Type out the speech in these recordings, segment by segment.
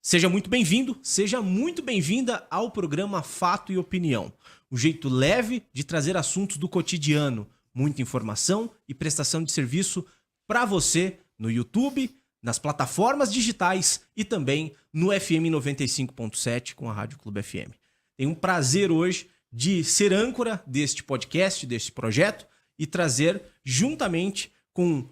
Seja muito bem-vindo, seja muito bem-vinda ao programa Fato e Opinião. Um jeito leve de trazer assuntos do cotidiano, muita informação e prestação de serviço para você no YouTube, nas plataformas digitais e também no FM 95.7 com a Rádio Clube FM. Tenho um prazer hoje de ser âncora deste podcast, deste projeto e trazer juntamente com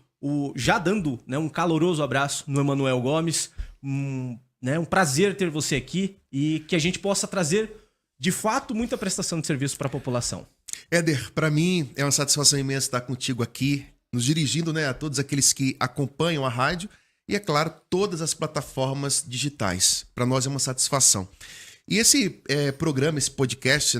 já dando um caloroso abraço no Emanuel Gomes, um prazer ter você aqui e que a gente possa trazer, de fato, muita prestação de serviço para a população. Éder, para mim é uma satisfação imensa estar contigo aqui, nos dirigindo a todos aqueles que acompanham a rádio e, é claro, todas as plataformas digitais. Para nós é uma satisfação. E esse programa, esse podcast,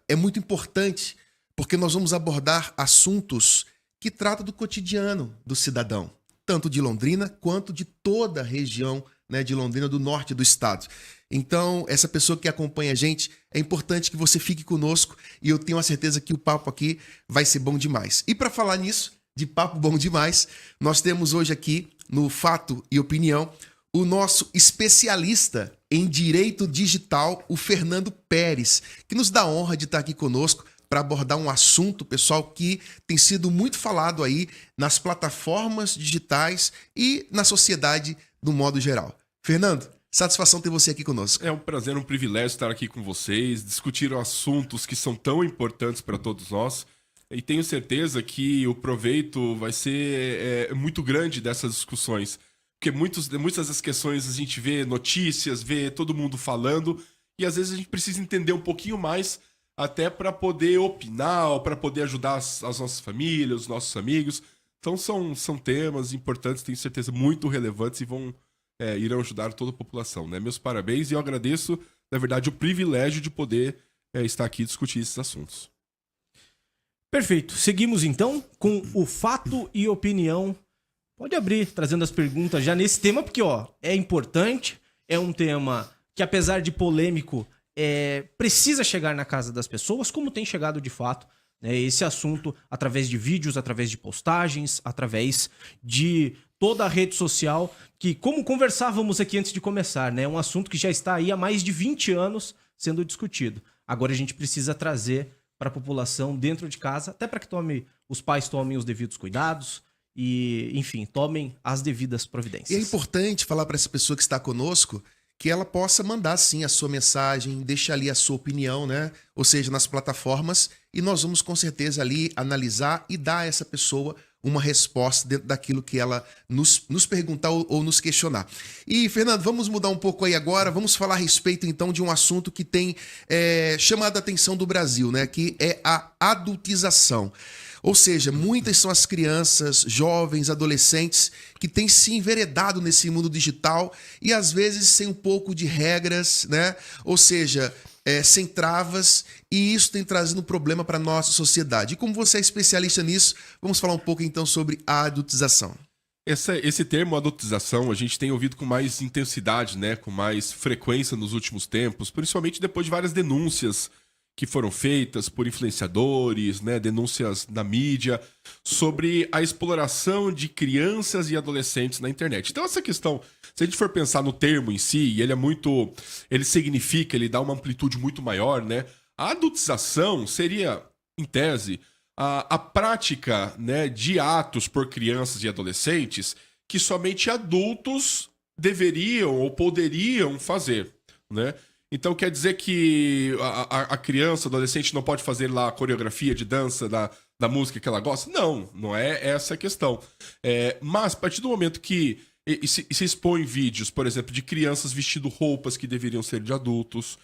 é muito importante porque nós vamos abordar assuntos que tratam do cotidiano do cidadão, tanto de Londrina quanto de toda a região de Londrina, do norte do estado. Então, essa pessoa que acompanha a gente, é importante que você fique conosco e eu tenho a certeza que o papo aqui vai ser bom demais. E para falar nisso, de papo bom demais, nós temos hoje aqui no Fato e Opinião o nosso especialista em direito digital, o Fernando Pérez, que nos dá a honra de estar aqui conosco para abordar um assunto, pessoal, que tem sido muito falado aí nas plataformas digitais e na sociedade do modo geral. Fernando, satisfação ter você aqui conosco. É um prazer, um privilégio estar aqui com vocês, discutir assuntos que são tão importantes para todos nós. E tenho certeza que o proveito vai ser muito grande dessas discussões. Porque muitas das questões a gente vê notícias, vê todo mundo falando, e às vezes a gente precisa entender um pouquinho mais até para poder opinar, ou para poder ajudar as nossas famílias, os nossos amigos. Então são temas importantes, tenho certeza, muito relevantes e irão ajudar toda a população. Meus parabéns e eu agradeço, na verdade, o privilégio de poder estar aqui e discutir esses assuntos. Perfeito. Seguimos então com o Fato e Opinião. Pode abrir, trazendo as perguntas já nesse tema, porque é importante, é um tema que, apesar de polêmico, precisa chegar na casa das pessoas, como tem chegado de fato. Esse assunto através de vídeos, através de postagens, através de toda a rede social, que, como conversávamos aqui antes de começar, é um assunto que já está aí há mais de 20 anos sendo discutido. Agora a gente precisa trazer para a população dentro de casa, até para que os pais tomem os devidos cuidados e, enfim, tomem as devidas providências. E é importante falar para essa pessoa que está conosco que ela possa mandar, sim, a sua mensagem, deixar ali a sua opinião, ou seja, nas plataformas, e nós vamos, com certeza, ali analisar e dar a essa pessoa uma resposta dentro daquilo que ela nos perguntar ou nos questionar. E, Fernando, vamos mudar um pouco aí agora, vamos falar a respeito, então, de um assunto que tem chamado a atenção do Brasil, que é a adultização. Ou seja, muitas são as crianças, jovens, adolescentes que têm se enveredado nesse mundo digital e às vezes sem um pouco de regras, Ou seja, sem travas, e isso tem trazido um problema para a nossa sociedade. E como você é especialista nisso, vamos falar um pouco então sobre a adultização. Esse termo adultização a gente tem ouvido com mais intensidade, com mais frequência nos últimos tempos, principalmente depois de várias denúncias que foram feitas por influenciadores, denúncias na mídia, sobre a exploração de crianças e adolescentes na internet. Então essa questão, se a gente for pensar no termo em si, ele significa, ele dá uma amplitude muito maior, A adultização seria, em tese, a prática de atos por crianças e adolescentes que somente adultos deveriam ou poderiam fazer, Então quer dizer que a criança, adolescente não pode fazer lá a coreografia de dança da música que ela gosta? Não é essa a questão. Mas a partir do momento que se expõe vídeos, por exemplo, de crianças vestindo roupas que deveriam ser de adultos,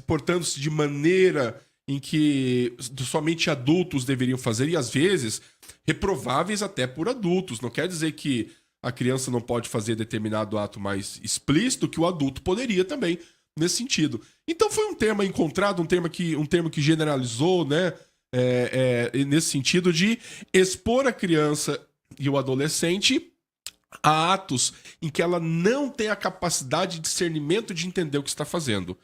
portando-se de maneira em que somente adultos deveriam fazer, e às vezes reprováveis até por adultos. Não quer dizer que a criança não pode fazer determinado ato mais explícito que o adulto poderia também, nesse sentido. Então foi um termo encontrado, um termo que generalizou, nesse sentido de expor a criança e o adolescente a atos em que ela não tem a capacidade de discernimento de entender o que está fazendo.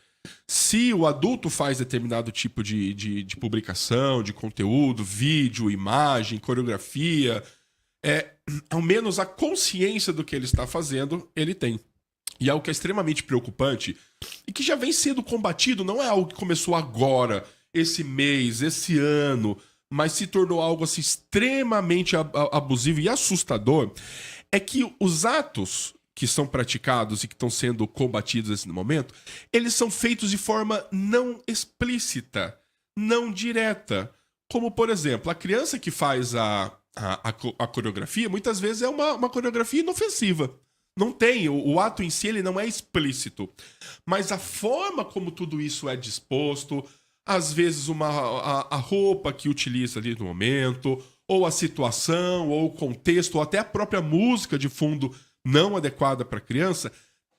Se o adulto faz determinado tipo de publicação, de conteúdo, vídeo, imagem, coreografia, ao menos a consciência do que ele está fazendo, ele tem. E algo que é extremamente preocupante e que já vem sendo combatido, não é algo que começou agora, esse mês, esse ano, mas se tornou algo assim extremamente abusivo e assustador, é que os atos que são praticados e que estão sendo combatidos nesse momento, eles são feitos de forma não explícita, não direta. Como, por exemplo, a criança que faz a coreografia, muitas vezes é uma coreografia inofensiva. Não tem, o ato em si ele não é explícito. Mas a forma como tudo isso é disposto, às vezes a roupa que utiliza ali no momento, ou a situação, ou o contexto, ou até a própria música de fundo não adequada para a criança,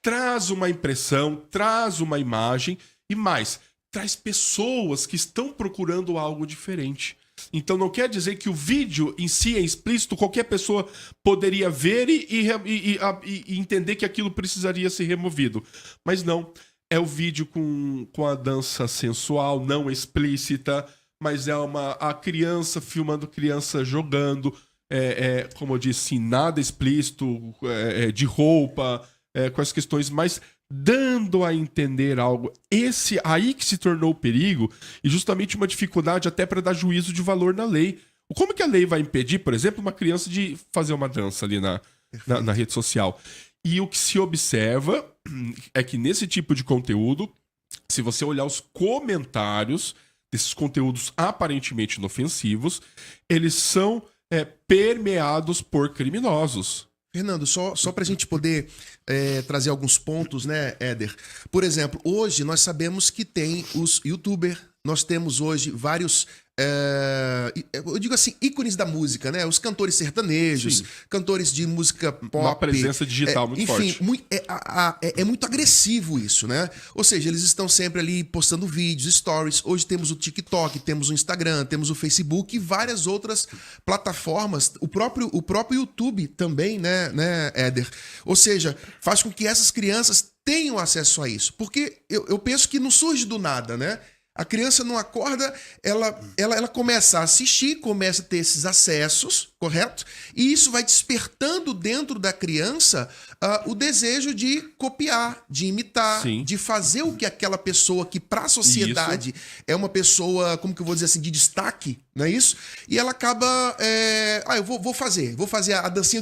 traz uma impressão, traz uma imagem e mais, traz pessoas que estão procurando algo diferente. Então não quer dizer que o vídeo em si é explícito, qualquer pessoa poderia ver e entender que aquilo precisaria ser removido. Mas não, é o vídeo com a dança sensual, não explícita, mas é a criança filmando criança jogando, como eu disse, nada explícito, de roupa, com as questões mais dando a entender algo. Esse aí que se tornou o perigo e justamente uma dificuldade até para dar juízo de valor na lei. Como que a lei vai impedir, por exemplo, uma criança de fazer uma dança ali na rede social? E o que se observa é que nesse tipo de conteúdo, se você olhar os comentários desses conteúdos aparentemente inofensivos, eles são permeados por criminosos. Fernando, só para a gente poder trazer alguns pontos, né, Éder? Por exemplo, hoje nós sabemos que tem os youtubers, nós temos hoje vários, eu digo assim, ícones da música, né? Os cantores sertanejos, Sim. Cantores de música pop. Uma presença digital muito enfim, forte. É muito agressivo isso, né? Ou seja, eles estão sempre ali postando vídeos, stories. Hoje temos o TikTok, temos o Instagram, temos o Facebook e várias outras plataformas. O próprio YouTube também, né, Éder? Ou seja, faz com que essas crianças tenham acesso a isso. Porque eu penso que não surge do nada, né? A criança não acorda, ela começa a assistir, começa a ter esses acessos, correto? E isso vai despertando dentro da criança o desejo de copiar, de imitar, Sim. de fazer o que aquela pessoa que para a sociedade é uma pessoa, como que eu vou dizer assim, de destaque, não é isso? E ela acaba, eu vou fazer a dancinha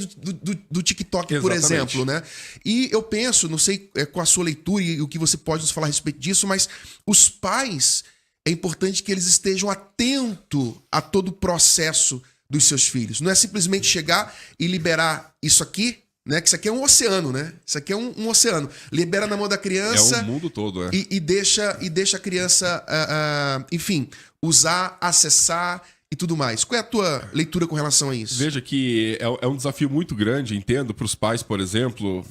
do TikTok, por Exatamente. exemplo, né? E eu penso, não sei com a sua leitura e o que você pode nos falar a respeito disso, mas os pais, é importante que eles estejam atentos a todo o processo dos seus filhos. Não é simplesmente chegar e liberar isso aqui, né? Que isso aqui é um oceano, né? Isso aqui é um oceano. Libera na mão da criança. É o mundo todo, né? E deixa a criança, enfim, usar, acessar e tudo mais. Qual é a tua leitura com relação a isso? Veja que é um desafio muito grande, entendo, para os pais, por exemplo,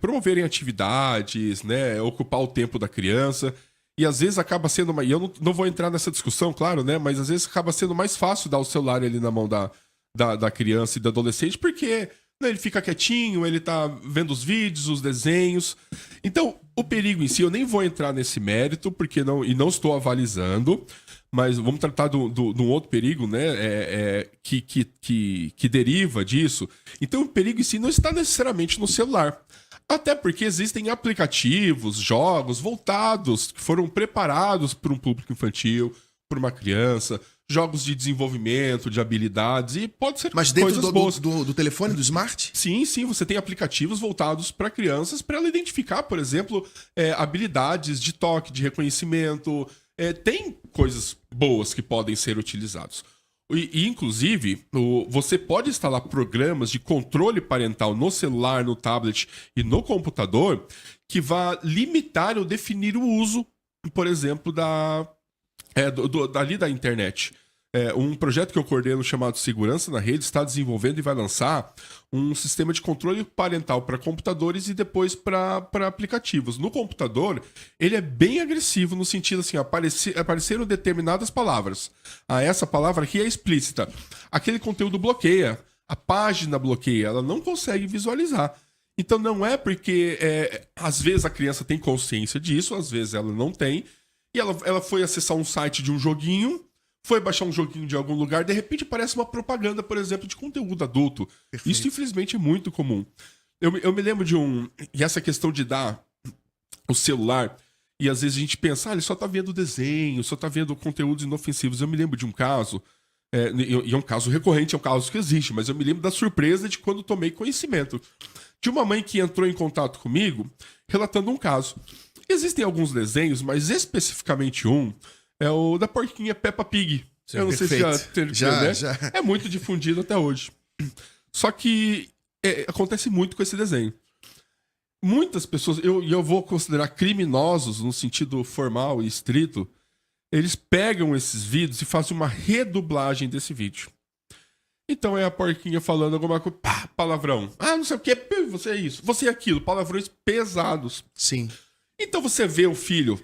promoverem atividades, né? Ocupar o tempo da criança. E às vezes acaba sendo e eu não vou entrar nessa discussão, claro, né? Mas às vezes acaba sendo mais fácil dar o celular ali na mão da criança e do adolescente, porque né, ele fica quietinho, ele tá vendo os vídeos, os desenhos. Então, o perigo em si, eu nem vou entrar nesse mérito, porque não estou avalizando, mas vamos tratar de um outro perigo, né? Que deriva disso. Então, o perigo em si não está necessariamente no celular. Até porque existem aplicativos, jogos voltados, que foram preparados para um público infantil, para uma criança, jogos de desenvolvimento, de habilidades, e pode ser Mas dentro coisas boas. do telefone, do smart? Sim, você tem aplicativos voltados para crianças, para ela identificar, por exemplo, habilidades de toque, de reconhecimento. Tem coisas boas que podem ser utilizadas. E inclusive, você pode instalar programas de controle parental no celular, no tablet e no computador que vá limitar ou definir o uso, por exemplo, dali da internet. Um projeto que eu coordeno chamado Segurança na Rede está desenvolvendo e vai lançar um sistema de controle parental para computadores e depois para aplicativos. No computador, ele é bem agressivo no sentido assim, apareceram determinadas palavras. Essa palavra aqui é explícita. Aquele conteúdo bloqueia, a página bloqueia, ela não consegue visualizar. Então não é porque às vezes a criança tem consciência disso, às vezes ela não tem, e ela foi acessar um site de um joguinho, foi baixar um joguinho de algum lugar, de repente aparece uma propaganda, por exemplo, de conteúdo adulto. Perfeito. Isso, infelizmente, é muito comum. Eu me lembro de e essa questão de dar o celular, e às vezes a gente pensa, ele só tá vendo desenho, só tá vendo conteúdos inofensivos. Eu me lembro de um caso, e é um caso recorrente, é um caso que existe, mas eu me lembro da surpresa de quando tomei conhecimento de uma mãe que entrou em contato comigo, relatando um caso. Existem alguns desenhos, mas especificamente um, é o da porquinha Peppa Pig. Sim, eu não sei se já teve, né? Já. É muito difundido até hoje. Só que acontece muito com esse desenho. Muitas pessoas, eu vou considerar criminosos no sentido formal e estrito, eles pegam esses vídeos e fazem uma redublagem desse vídeo. Então é a porquinha falando alguma coisa, pá, palavrão. Ah, não sei o que, você é isso, você é aquilo, palavrões pesados. Sim. Então você vê o filho,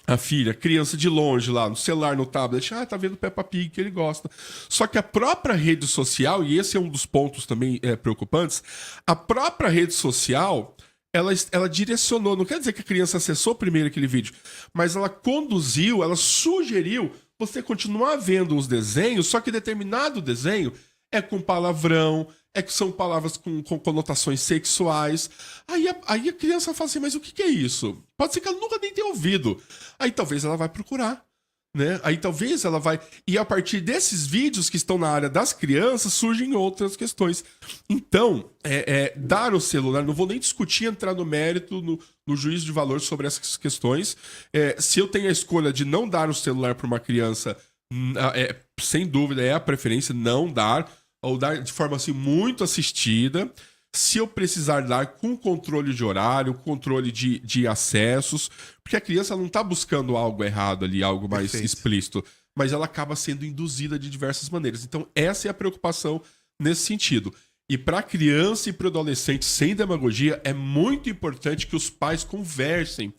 a filha, criança de longe lá, no celular, no tablet, tá vendo Peppa Pig que ele gosta. Só que a própria rede social, e esse é um dos pontos também preocupantes, a própria rede social, ela direcionou, não quer dizer que a criança acessou primeiro aquele vídeo, mas ela conduziu, ela sugeriu você continuar vendo os desenhos, só que determinado desenho é com palavrão, que são palavras com conotações sexuais. Aí a criança fala assim, mas o que é isso? Pode ser que ela nunca nem tenha ouvido. Aí talvez ela vai procurar, né? Aí talvez ela vai... E a partir desses vídeos que estão na área das crianças, surgem outras questões. Então, dar o celular... Não vou nem discutir, entrar no mérito, no juízo de valor sobre essas questões. Se eu tenho a escolha de não dar o celular para uma criança, sem dúvida, é a preferência não dar, ou dar de forma assim muito assistida. Se eu precisar dar com controle de horário, controle de acessos, porque a criança não está buscando algo errado ali, algo mais explícito, mas ela acaba sendo induzida de diversas maneiras. Então essa é a preocupação nesse sentido. E para criança e para adolescente, sem demagogia, é muito importante que os pais conversem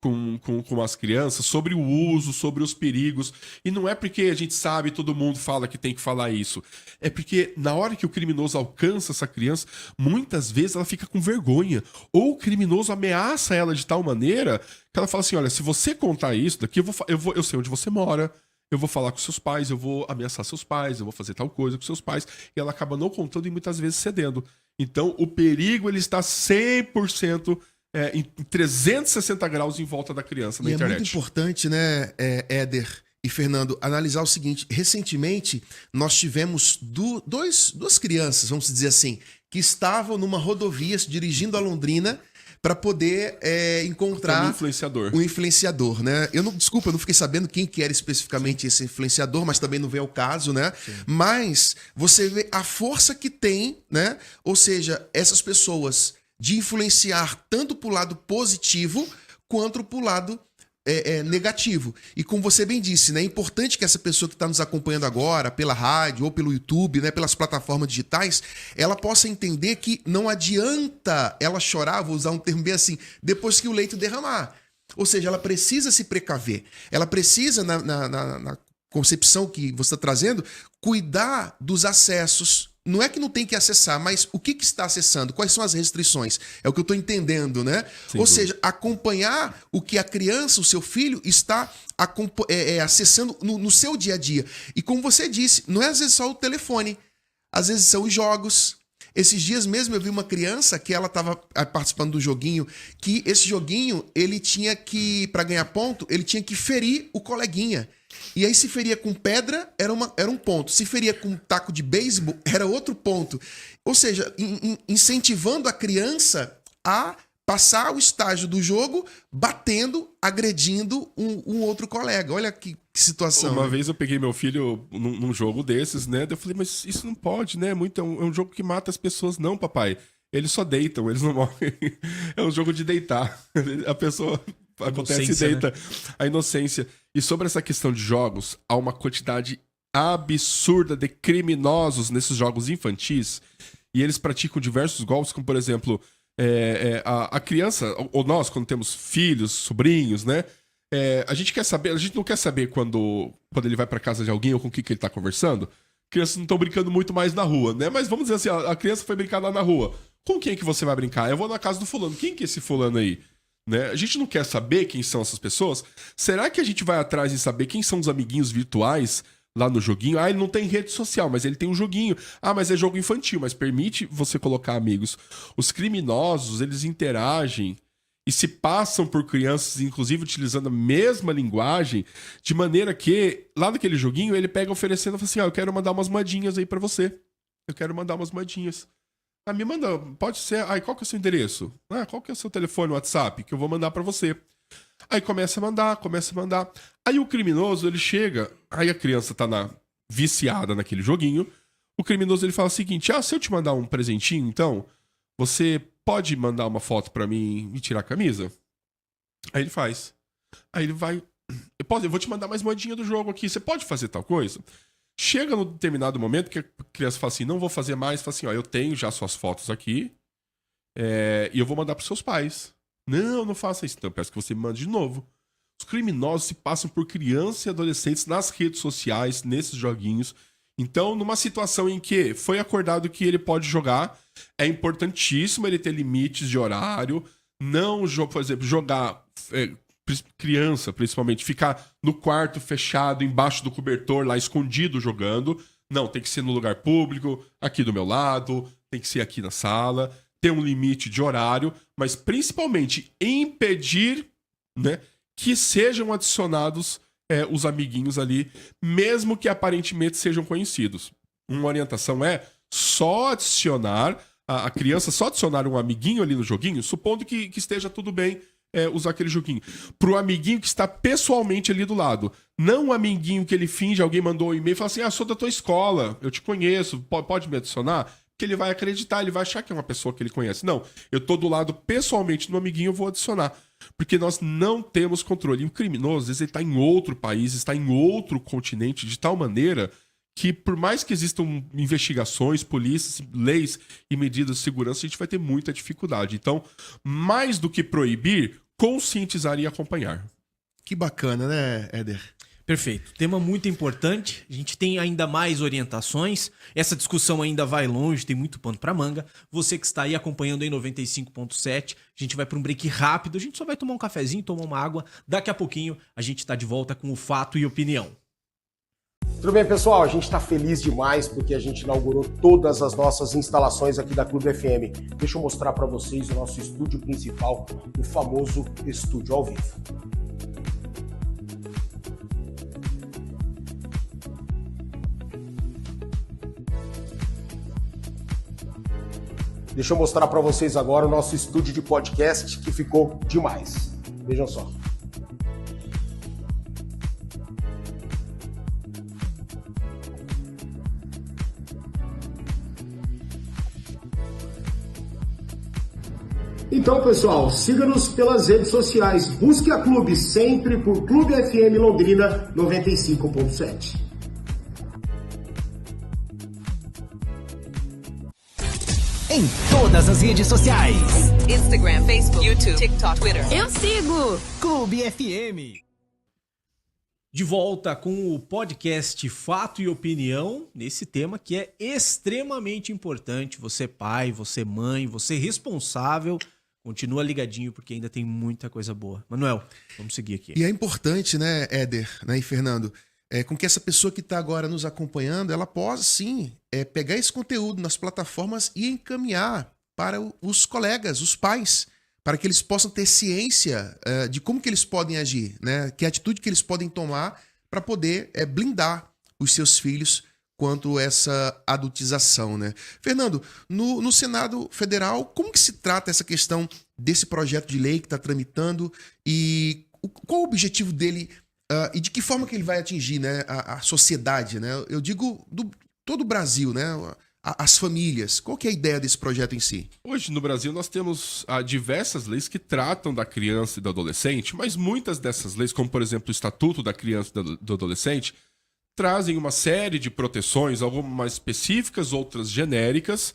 com as crianças sobre o uso, sobre os perigos. E não é porque a gente sabe, todo mundo fala que tem que falar isso. É porque na hora que o criminoso alcança essa criança, muitas vezes ela fica com vergonha. Ou o criminoso ameaça ela de tal maneira que ela fala assim, olha, se você contar isso daqui, eu sei onde você mora, eu vou falar com seus pais, eu vou ameaçar seus pais, eu vou fazer tal coisa com seus pais. E ela acaba não contando e muitas vezes cedendo. Então o perigo ele está 100%... em 360 graus em volta da criança na internet. É muito importante, né, Éder e Fernando, analisar o seguinte. Recentemente, nós tivemos duas crianças, vamos dizer assim, que estavam numa rodovia dirigindo a Londrina para poder encontrar um influenciador, né? Desculpa, eu não fiquei sabendo quem que era especificamente esse influenciador, mas também não vem ao caso, né? Sim. Mas você vê a força que tem, né? Ou seja, essas pessoas de influenciar tanto para o lado positivo quanto para o lado negativo. E como você bem disse, né, é importante que essa pessoa que está nos acompanhando agora, pela rádio ou pelo YouTube, né, pelas plataformas digitais, ela possa entender que não adianta ela chorar, vou usar um termo bem assim, depois que o leite derramar. Ou seja, ela precisa se precaver. Ela precisa, na concepção que você está trazendo, cuidar dos acessos. Não é que não tem que acessar, mas o que está acessando? Quais são as restrições? É o que eu estou entendendo, né? Ou seja, acompanhar o que a criança, o seu filho, está acessando no seu dia a dia. E como você disse, não é às vezes só o telefone. Às vezes são os jogos. Esses dias mesmo eu vi uma criança que ela estava participando do joguinho, que esse joguinho, ele tinha que, para ganhar ponto, ele tinha que ferir o coleguinha. E aí se feria com pedra, era um ponto. Se feria com taco de beisebol, era outro ponto. Ou seja, incentivando a criança a passar o estágio do jogo batendo, agredindo um outro colega. Olha que situação. Uma vez eu peguei meu filho num jogo desses, né? Eu falei, mas isso não pode, né? É um jogo que mata as pessoas. Não, papai. Eles só deitam, eles não morrem. É um jogo de deitar. A pessoa... acontece e deita, né? A inocência. E sobre essa questão de jogos, há uma quantidade absurda de criminosos nesses jogos infantis e eles praticam diversos golpes, como por exemplo, a criança, ou nós, quando temos filhos, sobrinhos, né? A gente não quer saber quando ele vai pra casa de alguém ou com quem que ele tá conversando. Crianças não estão brincando muito mais na rua, né? Mas vamos dizer assim, a criança foi brincar lá na rua. Com quem que você vai brincar? Eu vou na casa do fulano. Quem que é esse fulano aí? Né? A gente não quer saber quem são essas pessoas? Será que a gente vai atrás de saber quem são os amiguinhos virtuais lá no joguinho. Ah, ele não tem rede social, mas ele tem um joguinho. Ah, mas é jogo infantil, mas permite você colocar amigos. Os criminosos, eles interagem e se passam por crianças, inclusive utilizando a mesma linguagem, de maneira que, lá naquele joguinho, ele pega oferecendo e fala assim, eu quero mandar umas moedinhas aí pra você. Eu quero mandar umas moedinhas. Ah, me manda, pode ser. Ai, qual que é o seu endereço? Ah, qual que é o seu telefone, WhatsApp, que eu vou mandar pra você. Aí começa a mandar. Aí o criminoso, ele chega, aí a criança tá viciada naquele joguinho. O criminoso, ele fala o seguinte, se eu te mandar um presentinho, então, você pode mandar uma foto pra mim e tirar a camisa? Aí ele faz. Aí ele vai, eu vou te mandar mais moedinha do jogo aqui, você pode fazer tal coisa? Chega num determinado momento que a criança fala assim, não vou fazer mais, fala assim, eu tenho já suas fotos aqui, e eu vou mandar pros seus pais. Não faça isso. Então eu peço que você me mande de novo. Os criminosos se passam por crianças e adolescentes nas redes sociais, nesses joguinhos. Então, numa situação em que foi acordado que ele pode jogar, é importantíssimo ele ter limites de horário. Não, por exemplo, jogar criança, principalmente, ficar no quarto fechado, embaixo do cobertor, lá escondido jogando. Não, tem que ser no lugar público, aqui do meu lado, tem que ser aqui na sala. Ter um limite de horário, mas principalmente impedir, né, que sejam adicionados os amiguinhos ali, mesmo que aparentemente sejam conhecidos. Uma orientação é só adicionar, a criança só adicionar um amiguinho ali no joguinho, supondo que esteja tudo bem usar aquele joguinho, pro amiguinho que está pessoalmente ali do lado. Não um amiguinho que ele finge, alguém mandou um e-mail e fala assim, sou da tua escola, eu te conheço, pode me adicionar? Que ele vai acreditar, ele vai achar que é uma pessoa que ele conhece. Não, eu tô do lado pessoalmente do amiguinho, eu vou adicionar. Porque nós não temos controle. E o criminoso, às vezes, ele tá em outro país, está em outro continente, de tal maneira que, por mais que existam investigações, polícias, leis e medidas de segurança, a gente vai ter muita dificuldade. Então, mais do que proibir, conscientizar e acompanhar. Que bacana, né, Éder? Perfeito. Tema muito importante. A gente tem ainda mais orientações. Essa discussão ainda vai longe, tem muito pano pra manga. Você que está aí acompanhando em 95.7, a gente vai para um break rápido. A gente só vai tomar um cafezinho, tomar uma água. Daqui a pouquinho a gente tá de volta com o Fato e Opinião. Tudo bem, pessoal? A gente está feliz demais porque a gente inaugurou todas as nossas instalações aqui da Clube FM. Deixa eu mostrar para vocês o nosso estúdio principal, o famoso estúdio ao vivo. Deixa eu mostrar para vocês agora o nosso estúdio de podcast que ficou demais. Vejam só. Então, pessoal, siga-nos pelas redes sociais. Busque a Clube sempre por Clube FM Londrina 95.7. Em todas as redes sociais. Instagram, Facebook, YouTube, TikTok, Twitter. Eu sigo Clube FM. De volta com o podcast Fato e Opinião, nesse tema que é extremamente importante. Você pai, você mãe, você responsável, continua ligadinho porque ainda tem muita coisa boa. Manuel, vamos seguir aqui. E é importante, né, Éder, né, e Fernando, com que essa pessoa que está agora nos acompanhando, ela possa, sim, pegar esse conteúdo nas plataformas e encaminhar para os colegas, os pais, para que eles possam ter ciência de como que eles podem agir, né? Que atitude que eles podem tomar para poder blindar os seus filhos quanto a essa adultização, né? Fernando, no Senado Federal, como que se trata essa questão desse projeto de lei que está tramitando e qual o objetivo dele e de que forma que ele vai atingir, né, a sociedade, né? Eu digo todo o Brasil, né? As famílias. Qual que é a ideia desse projeto em si? Hoje, no Brasil, nós temos diversas leis que tratam da criança e do adolescente, mas muitas dessas leis, como, por exemplo, o Estatuto da Criança e do Adolescente, trazem uma série de proteções, algumas mais específicas, outras genéricas.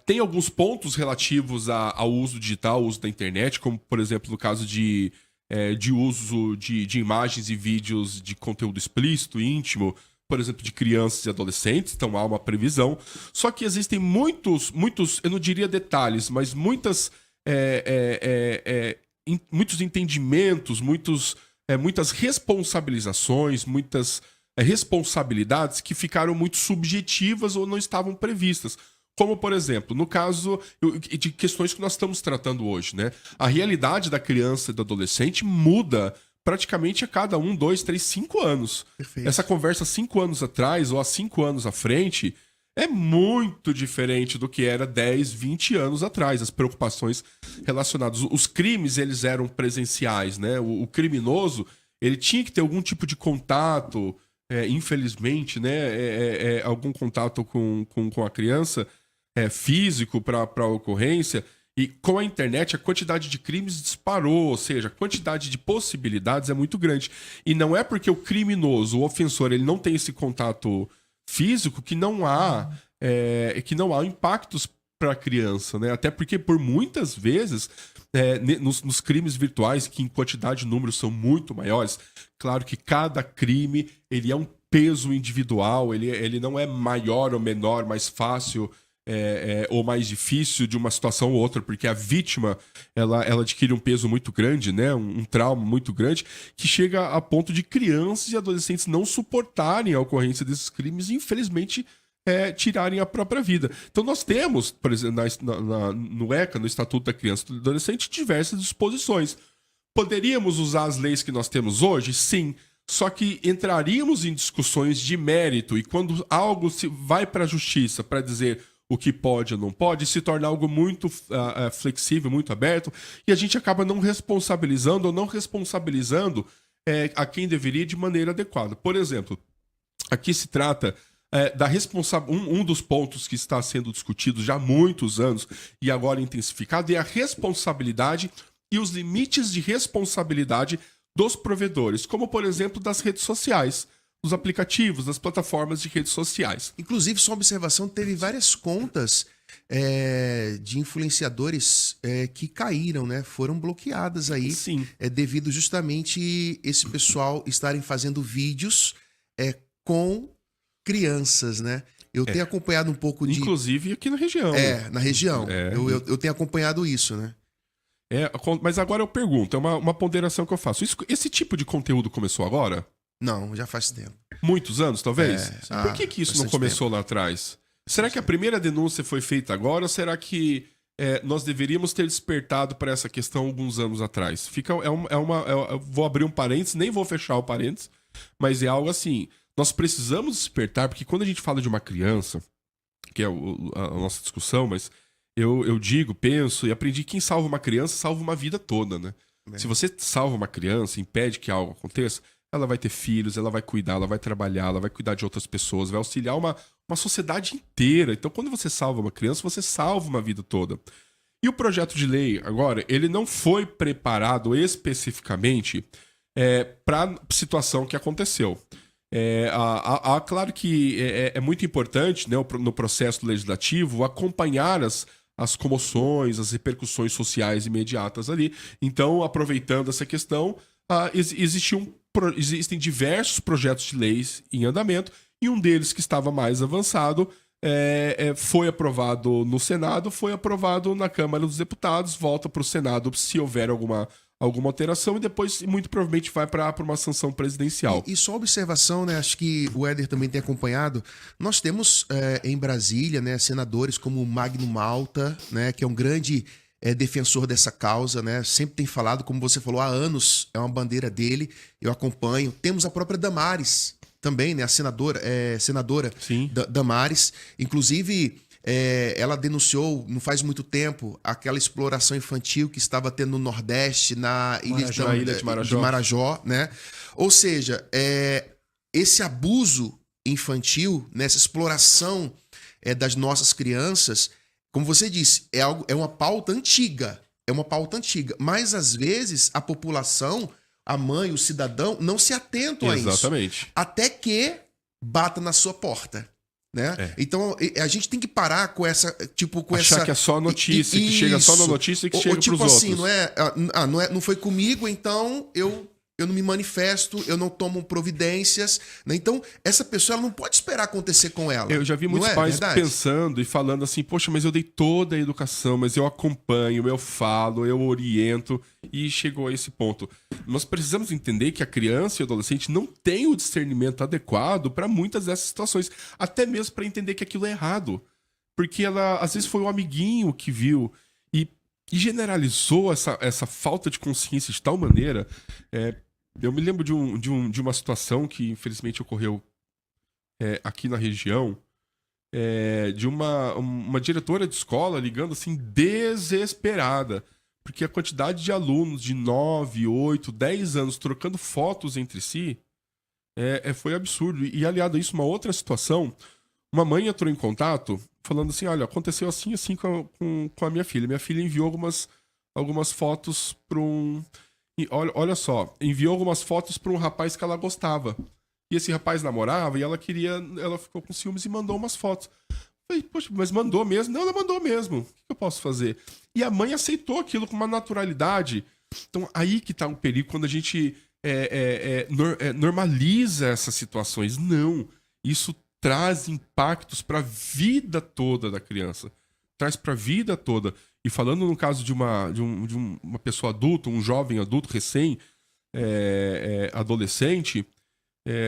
Tem alguns pontos relativos ao uso digital, ao uso da internet, como, por exemplo, no caso de uso de imagens e vídeos de conteúdo explícito, íntimo, por exemplo, de crianças e adolescentes, então há uma previsão. Só que existem muitos, eu não diria detalhes, mas muitos entendimentos, muitas responsabilizações, muitas responsabilidades que ficaram muito subjetivas ou não estavam previstas. Como, por exemplo, no caso de questões que nós estamos tratando hoje, né? A realidade da criança e do adolescente muda praticamente a cada 1, 2, 3, 5 anos. Perfeito. Essa conversa 5 anos atrás ou há 5 anos à frente é muito diferente do que era 10, 20 anos atrás. As preocupações relacionadas. Os crimes, eles eram presenciais, né? O criminoso, ele tinha que ter algum tipo de contato, infelizmente, né? Algum contato com a criança, físico para a ocorrência. E com a internet, a quantidade de crimes disparou, ou seja, a quantidade de possibilidades é muito grande. E não é porque o criminoso, o ofensor, ele não tem esse contato físico que não há impactos para a criança, né? Até porque, por muitas vezes, nos crimes virtuais, que em quantidade de números são muito maiores, claro que cada crime ele é um peso individual, ele não é maior ou menor, mais fácil ou mais difícil de uma situação ou outra, porque a vítima ela adquire um peso muito grande, né? Um trauma muito grande, que chega a ponto de crianças e adolescentes não suportarem a ocorrência desses crimes e, infelizmente, tirarem a própria vida. Então nós temos, por exemplo, no ECA, no Estatuto da Criança e do Adolescente, diversas disposições. Poderíamos usar as leis que nós temos hoje? Sim. Só que entraríamos em discussões de mérito, e quando algo vai para a justiça para dizer o que pode ou não pode, se torna algo muito flexível, muito aberto, e a gente acaba não responsabilizando ou não responsabilizando a quem deveria de maneira adequada. Por exemplo, aqui se trata da responsabilidade. Um dos pontos que está sendo discutido já há muitos anos e agora intensificado é a responsabilidade e os limites de responsabilidade dos provedores, como, por exemplo, das redes sociais, dos aplicativos, das plataformas de redes sociais. Inclusive, sua observação, teve várias contas de influenciadores que caíram, né? Foram bloqueadas aí. Sim. Devido justamente esse pessoal estarem fazendo vídeos com crianças, né? Eu tenho acompanhado um pouco de... Inclusive aqui na região. Na região. Eu tenho acompanhado isso, né? Mas agora eu pergunto, é uma ponderação que eu faço. Esse tipo de conteúdo começou agora? Não, já faz tempo. Muitos anos, talvez? Por que isso não começou lá atrás? Será que a primeira denúncia foi feita agora ou será que nós deveríamos ter despertado para essa questão alguns anos atrás? Eu vou abrir um parênteses, nem vou fechar o parênteses, mas é algo assim. Nós precisamos despertar, porque quando a gente fala de uma criança, que é a nossa discussão, mas eu digo, penso e aprendi que quem salva uma criança salva uma vida toda, né? Se você salva uma criança, impede que algo aconteça, ela vai ter filhos, ela vai cuidar, ela vai trabalhar, ela vai cuidar de outras pessoas, vai auxiliar uma sociedade inteira. Então, quando você salva uma criança, você salva uma vida toda. E o projeto de lei, agora, ele não foi preparado especificamente para a situação que aconteceu. Claro que é muito importante, né, no processo legislativo acompanhar as comoções, as repercussões sociais imediatas ali. Então, aproveitando essa questão, existem diversos projetos de leis em andamento, e um deles que estava mais avançado foi aprovado no Senado, foi aprovado na Câmara dos Deputados, volta para o Senado se houver alguma alteração, e depois, muito provavelmente, vai para uma sanção presidencial. E só observação, né? Acho que o Éder também tem acompanhado. Nós temos em Brasília, né, senadores como o Magno Malta, né, que é um grande defensor dessa causa, né? Sempre tem falado, como você falou, há anos é uma bandeira dele, eu acompanho. Temos a própria Damares também, né? A senadora Damares. Inclusive, ela denunciou, não faz muito tempo, aquela exploração infantil que estava tendo no Nordeste, na ilha de Marajó, né? Ou seja, esse abuso infantil, nessa exploração das nossas crianças, como você disse, é uma pauta antiga. Mas, às vezes, a população, a mãe, o cidadão, não se atentam a isso. Exatamente. Até que bata na sua porta. Né? Então a gente tem que parar com essa achar que é só notícia, que chega só na notícia e que chega tipo pros assim, outros. não foi comigo, então eu eu não me manifesto, eu não tomo providências, né? Então, essa pessoa ela não pode esperar acontecer com ela. Eu já vi muitos pais pensando e falando assim, poxa, mas eu dei toda a educação, mas eu acompanho, eu falo, eu oriento, e chegou a esse ponto. Nós precisamos entender que a criança e o adolescente não têm o discernimento adequado para muitas dessas situações, até mesmo para entender que aquilo é errado. Porque ela, às vezes, foi um amiguinho que viu e generalizou essa falta de consciência de tal maneira. Eu me lembro de uma situação que, infelizmente, ocorreu aqui na região, de uma diretora de escola ligando assim, desesperada, porque a quantidade de alunos de 9, 8, 10 anos trocando fotos entre si foi absurdo. E, aliado a isso, uma outra situação, uma mãe entrou em contato falando assim, olha, aconteceu assim com a minha filha. Minha filha enviou algumas fotos para um... Olha só, enviou algumas fotos para um rapaz que ela gostava. E esse rapaz namorava e ela ficou com ciúmes e mandou umas fotos. Falei, poxa, mas mandou mesmo? Não, ela mandou mesmo. O que eu posso fazer? E a mãe aceitou aquilo com uma naturalidade. Então, aí que tá um perigo quando a gente normaliza essas situações. Não, isso traz impactos para a vida toda da criança. Traz para a vida toda. E falando no caso de uma pessoa adulta, um jovem adulto adolescente,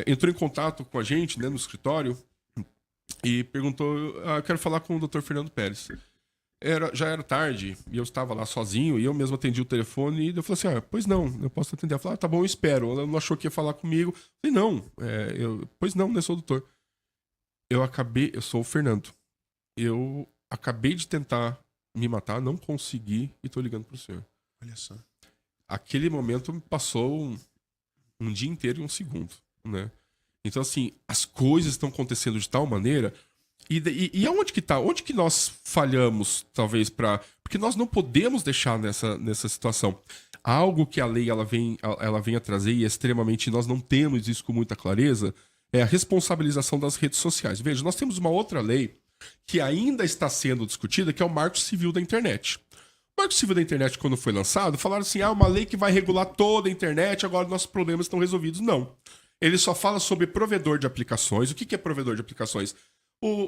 entrou em contato com a gente, né, no escritório e perguntou, eu quero falar com o Dr. Fernando Pérez. Já era tarde e eu estava lá sozinho e eu mesmo atendi o telefone e eu falei assim, pois não, eu posso atender. Ela falou, tá bom, eu espero. Ela não achou que ia falar comigo. Eu falei, não, pois não, eu sou o doutor. Eu sou o Fernando. Eu acabei de tentar me matar, não consegui e tô ligando pro senhor. Olha só. Aquele momento me passou um dia inteiro e um segundo, né? Então, assim, as coisas estão acontecendo de tal maneira... E aonde que tá? Onde que nós falhamos, talvez, porque nós não podemos deixar nessa situação. Algo que a lei ela vem a trazer e extremamente nós não temos isso com muita clareza, é a responsabilização das redes sociais. Veja, nós temos uma outra lei que ainda está sendo discutida, que é o Marco Civil da Internet. O Marco Civil da Internet, quando foi lançado, falaram assim, uma lei que vai regular toda a internet, agora nossos problemas estão resolvidos. Não. Ele só fala sobre provedor de aplicações. O que é provedor de aplicações?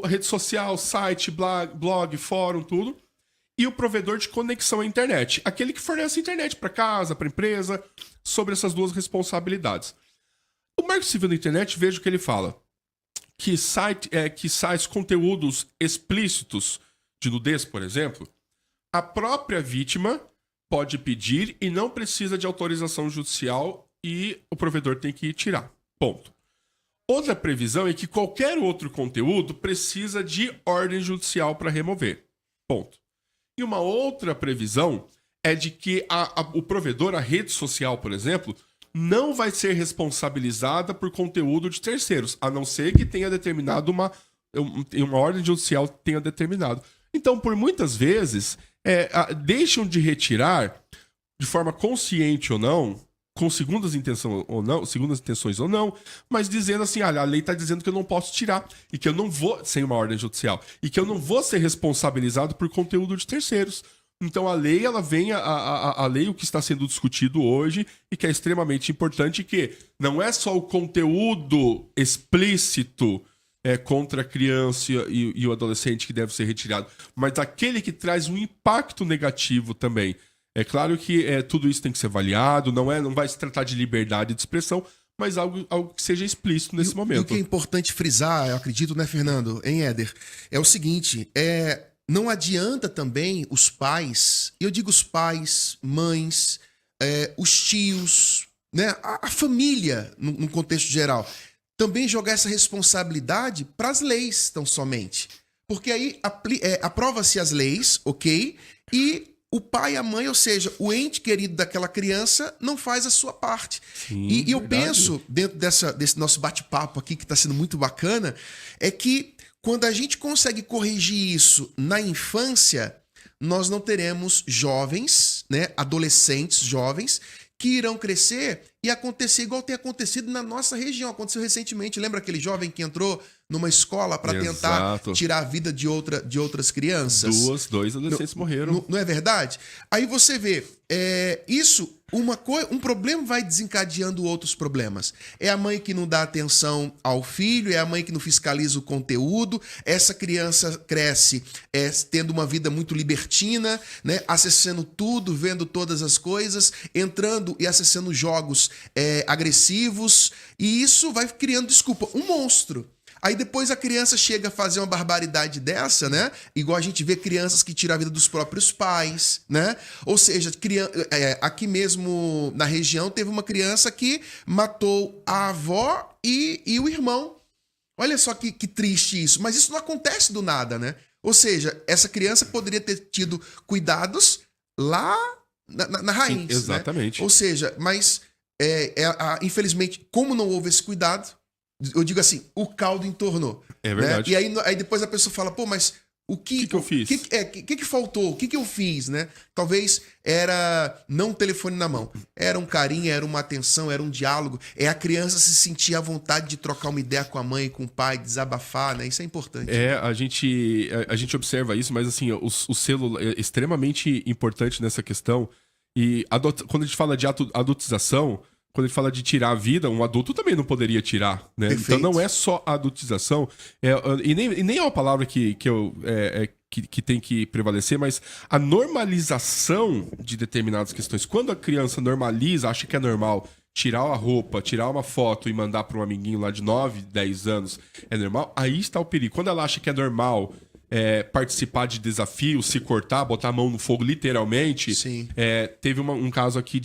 A rede social, site, blog, fórum, tudo. E o provedor de conexão à internet. Aquele que fornece a internet para casa, para empresa, sobre essas duas responsabilidades. O Marco Civil da Internet, veja o que ele fala. Que sites, conteúdos explícitos de nudez, por exemplo, a própria vítima pode pedir e não precisa de autorização judicial e o provedor tem que tirar. Ponto. Outra previsão é que qualquer outro conteúdo precisa de ordem judicial para remover. Ponto. E uma outra previsão é de que o provedor, a rede social, por exemplo, não vai ser responsabilizada por conteúdo de terceiros, a não ser que tenha determinado uma ordem judicial tenha determinado. Então, por muitas vezes, deixam de retirar, de forma consciente ou não, com segundas intenções ou não, mas dizendo assim, a lei está dizendo que eu não posso tirar, e que eu não vou, sem uma ordem judicial, e que eu não vou ser responsabilizado por conteúdo de terceiros. Então a lei, ela vem, a lei, o que está sendo discutido hoje, e que é extremamente importante, que não é só o conteúdo explícito contra a criança e o adolescente que deve ser retirado, mas aquele que traz um impacto negativo também. É claro que tudo isso tem que ser avaliado, não vai se tratar de liberdade de expressão, mas algo que seja explícito nesse momento. E o que é importante frisar, eu acredito, né, Fernando, em Éder, é o seguinte, não adianta também os pais, e eu digo os pais, mães, os tios, né, a família, no contexto geral, também jogar essa responsabilidade para as leis, tão somente. Porque aí aprova-se as leis, ok, e o pai e a mãe, ou seja, o ente querido daquela criança, não faz a sua parte. Sim, e eu penso, dentro desse nosso bate-papo aqui, que está sendo muito bacana, é que quando a gente consegue corrigir isso na infância, nós não teremos jovens, né, adolescentes jovens, que irão crescer e acontecer igual tem acontecido na nossa região. Aconteceu recentemente, lembra aquele jovem que entrou numa escola para tentar tirar a vida de outras crianças? Dois adolescentes morreram. Não é verdade? Aí você vê, isso um problema vai desencadeando outros problemas. É a mãe que não dá atenção ao filho, é a mãe que não fiscaliza o conteúdo, essa criança cresce tendo uma vida muito libertina, né? Acessando tudo, vendo todas as coisas, entrando e acessando jogos agressivos, e isso vai criando, um monstro. Aí depois a criança chega a fazer uma barbaridade dessa, né? Igual a gente vê crianças que tiram a vida dos próprios pais, né? Ou seja, aqui mesmo na região teve uma criança que matou a avó e o irmão. Olha só que triste isso. Mas isso não acontece do nada, né? Ou seja, essa criança poderia ter tido cuidados lá na raiz. Sim, exatamente. Né? Ou seja, mas infelizmente, como não houve esse cuidado, eu digo assim, o caldo entornou. É verdade. Né? E aí depois a pessoa fala, pô, mas o que eu fiz? O que faltou? O que eu fiz, né? Talvez era não um telefone na mão. Era um carinho, era uma atenção, era um diálogo. É a criança se sentir à vontade de trocar uma ideia com a mãe, com o pai, desabafar, né? Isso é importante. A gente observa isso, mas assim, o selo é extremamente importante nessa questão. E quando a gente fala de adultização, quando a gente fala de tirar a vida, um adulto também não poderia tirar, né? Perfeito. Então não é só a adultização, e nem é uma palavra que tem que prevalecer, mas a normalização de determinadas questões. Quando a criança normaliza, acha que é normal tirar a roupa, tirar uma foto e mandar para um amiguinho lá de 9, 10 anos, é normal, aí está o perigo. Quando ela acha que é normal participar de desafios, se cortar, botar a mão no fogo literalmente, Sim. Teve um caso aqui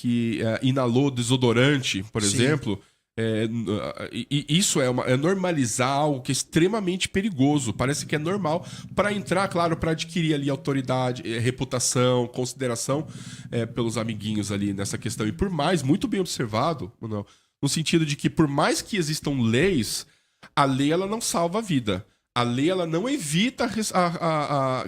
que inalou desodorante, por Sim. exemplo, e isso é normalizar algo que é extremamente perigoso. Parece que é normal para entrar, claro, para adquirir ali autoridade, reputação, consideração pelos amiguinhos ali nessa questão. E por mais, muito bem observado, no sentido de que por mais que existam leis, a lei ela não salva a vida. A lei ela não evita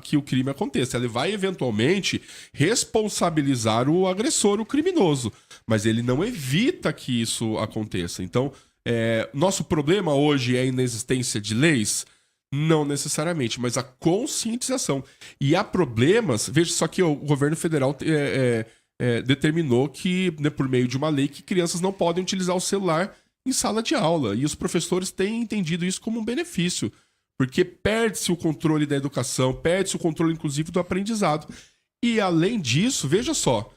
que o crime aconteça. Ela vai, eventualmente, responsabilizar o agressor, o criminoso. Mas ele não evita que isso aconteça. Então, nosso problema hoje é a inexistência de leis? Não necessariamente, mas a conscientização. E há problemas... Veja só que o governo federal determinou que, né, por meio de uma lei, que crianças não podem utilizar o celular em sala de aula. E os professores têm entendido isso como um benefício. Porque perde-se o controle da educação, perde-se o controle, inclusive, do aprendizado. E, além disso, veja só,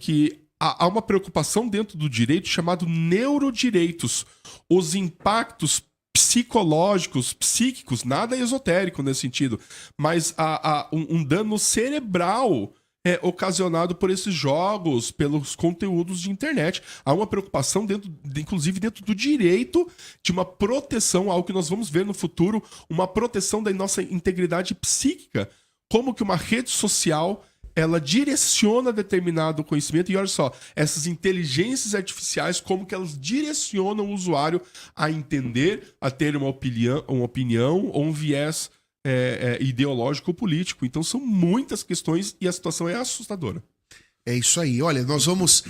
que há uma preocupação dentro do direito chamado neurodireitos. Os impactos psicológicos, psíquicos, nada esotérico nesse sentido, mas há um dano cerebral ocasionado por esses jogos, pelos conteúdos de internet. Há uma preocupação, inclusive dentro do direito, de uma proteção, algo que nós vamos ver no futuro, uma proteção da nossa integridade psíquica. Como que uma rede social, ela direciona determinado conhecimento. E olha só, essas inteligências artificiais, como que elas direcionam o usuário a entender, a ter uma opinião ou um viés ideológico ou político. Então são muitas questões e a situação é assustadora. É isso aí. Olha, nós vamos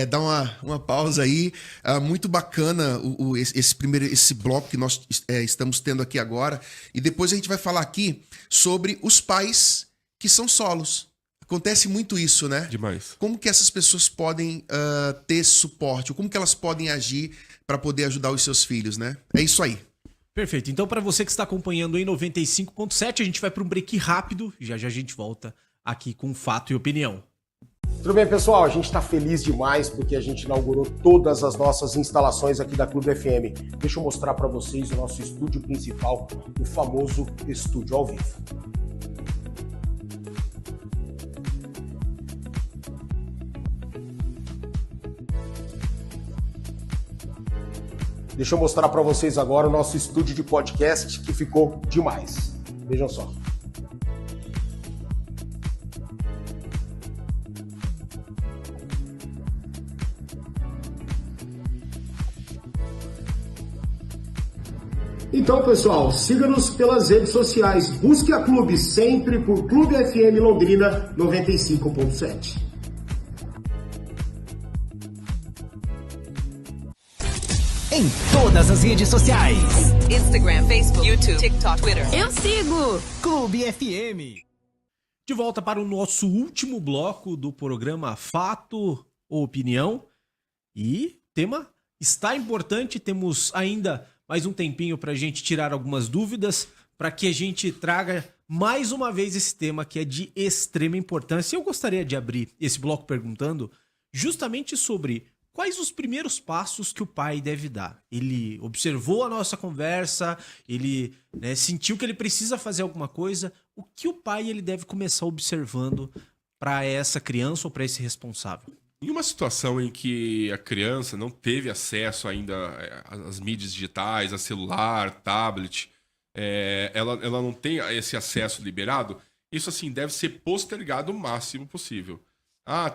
dar uma pausa aí. Muito bacana esse bloco que nós estamos tendo aqui agora. E depois a gente vai falar aqui sobre os pais que são solos. Acontece muito isso, né? Demais. Como que essas pessoas podem ter suporte? Ou como que elas podem agir para poder ajudar os seus filhos, né? É isso aí. Perfeito. Então, para você que está acompanhando em 95.7, a gente vai para um break rápido. Já já a gente volta aqui com Fato e Opinião. Tudo bem, pessoal? A gente está feliz demais porque a gente inaugurou todas as nossas instalações aqui da Clube FM. Deixa eu mostrar para vocês o nosso estúdio principal, o famoso estúdio ao vivo. Deixa eu mostrar para vocês agora o nosso estúdio de podcast que ficou demais. Vejam só. Então, pessoal, siga-nos pelas redes sociais. Busque a Clube sempre por Clube FM Londrina 95.7. Em todas as redes sociais. Instagram, Facebook, YouTube, TikTok, Twitter. Eu sigo Clube FM. De volta para o nosso último bloco do programa Fato ou Opinião. E o tema está importante, temos ainda mais um tempinho para a gente tirar algumas dúvidas, para que a gente traga mais uma vez esse tema que é de extrema importância. Eu gostaria de abrir esse bloco perguntando justamente sobre quais os primeiros passos que o pai deve dar. Ele observou a nossa conversa, ele sentiu que ele precisa fazer alguma coisa. O que o pai ele deve começar observando para essa criança ou para esse responsável? Em uma situação em que a criança não teve acesso ainda às mídias digitais, a celular, tablet, ela não tem esse acesso liberado, isso assim deve ser postergado o máximo possível.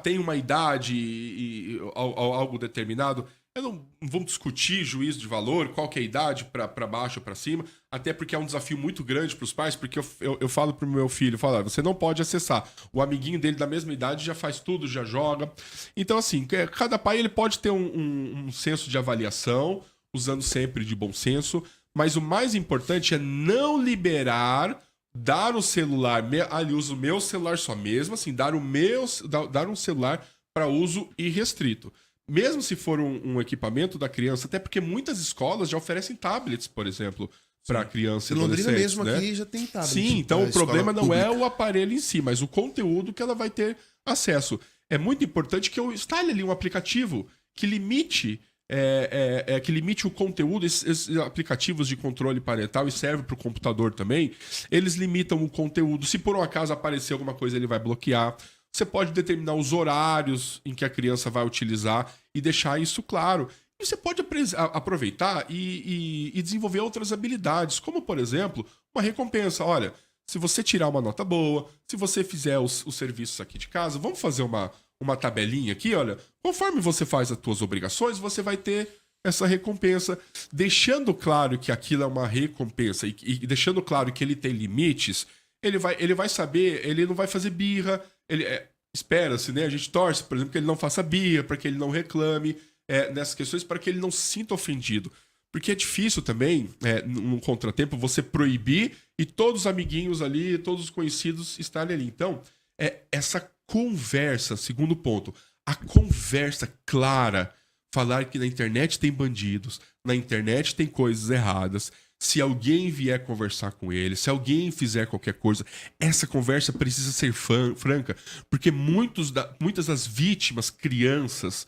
Tem uma idade e algo determinado. Eu não vamos discutir juízo de valor, qual que é a idade, para baixo ou para cima, até porque é um desafio muito grande para os pais, porque eu falo pro meu filho, você não pode acessar. O amiguinho dele da mesma idade já faz tudo, já joga. Então, assim, cada pai ele pode ter um senso de avaliação, usando sempre de bom senso, mas o mais importante é não liberar, dar o celular, ele usa o meu celular só mesmo, assim, dar um celular para uso irrestrito. Mesmo se for um equipamento da criança, até porque muitas escolas já oferecem tablets, por exemplo, para criança e adolescente. Londrina mesmo, né? Aqui já tem tablet. Sim, então o problema não pública. é o aparelho em si, mas o conteúdo que ela vai ter acesso. É muito importante que eu instale ali um aplicativo que limite o conteúdo. Esses aplicativos de controle parental, e serve para o computador também, eles limitam o conteúdo. Se por um acaso aparecer alguma coisa, ele vai bloquear. Você pode determinar os horários em que a criança vai utilizar e deixar isso claro. E você pode aproveitar e desenvolver outras habilidades, como, por exemplo, uma recompensa. Olha, se você tirar uma nota boa, se você fizer os serviços aqui de casa, vamos fazer uma tabelinha aqui, olha. Conforme você faz as suas obrigações, você vai ter essa recompensa. Deixando claro que aquilo é uma recompensa e deixando claro que ele tem limites, ele vai saber, ele não vai fazer birra. Espera-se, né? A gente torce, por exemplo, que ele não faça birra, para que ele não reclame nessas questões, para que ele não se sinta ofendido. Porque é difícil também, num contratempo, você proibir e todos os amiguinhos ali, todos os conhecidos estarem ali. Então, essa conversa, segundo ponto, a conversa clara, falar que na internet tem bandidos, na internet tem coisas erradas. Se alguém vier conversar com ele, se alguém fizer qualquer coisa, essa conversa precisa ser franca, porque muitas das vítimas, crianças,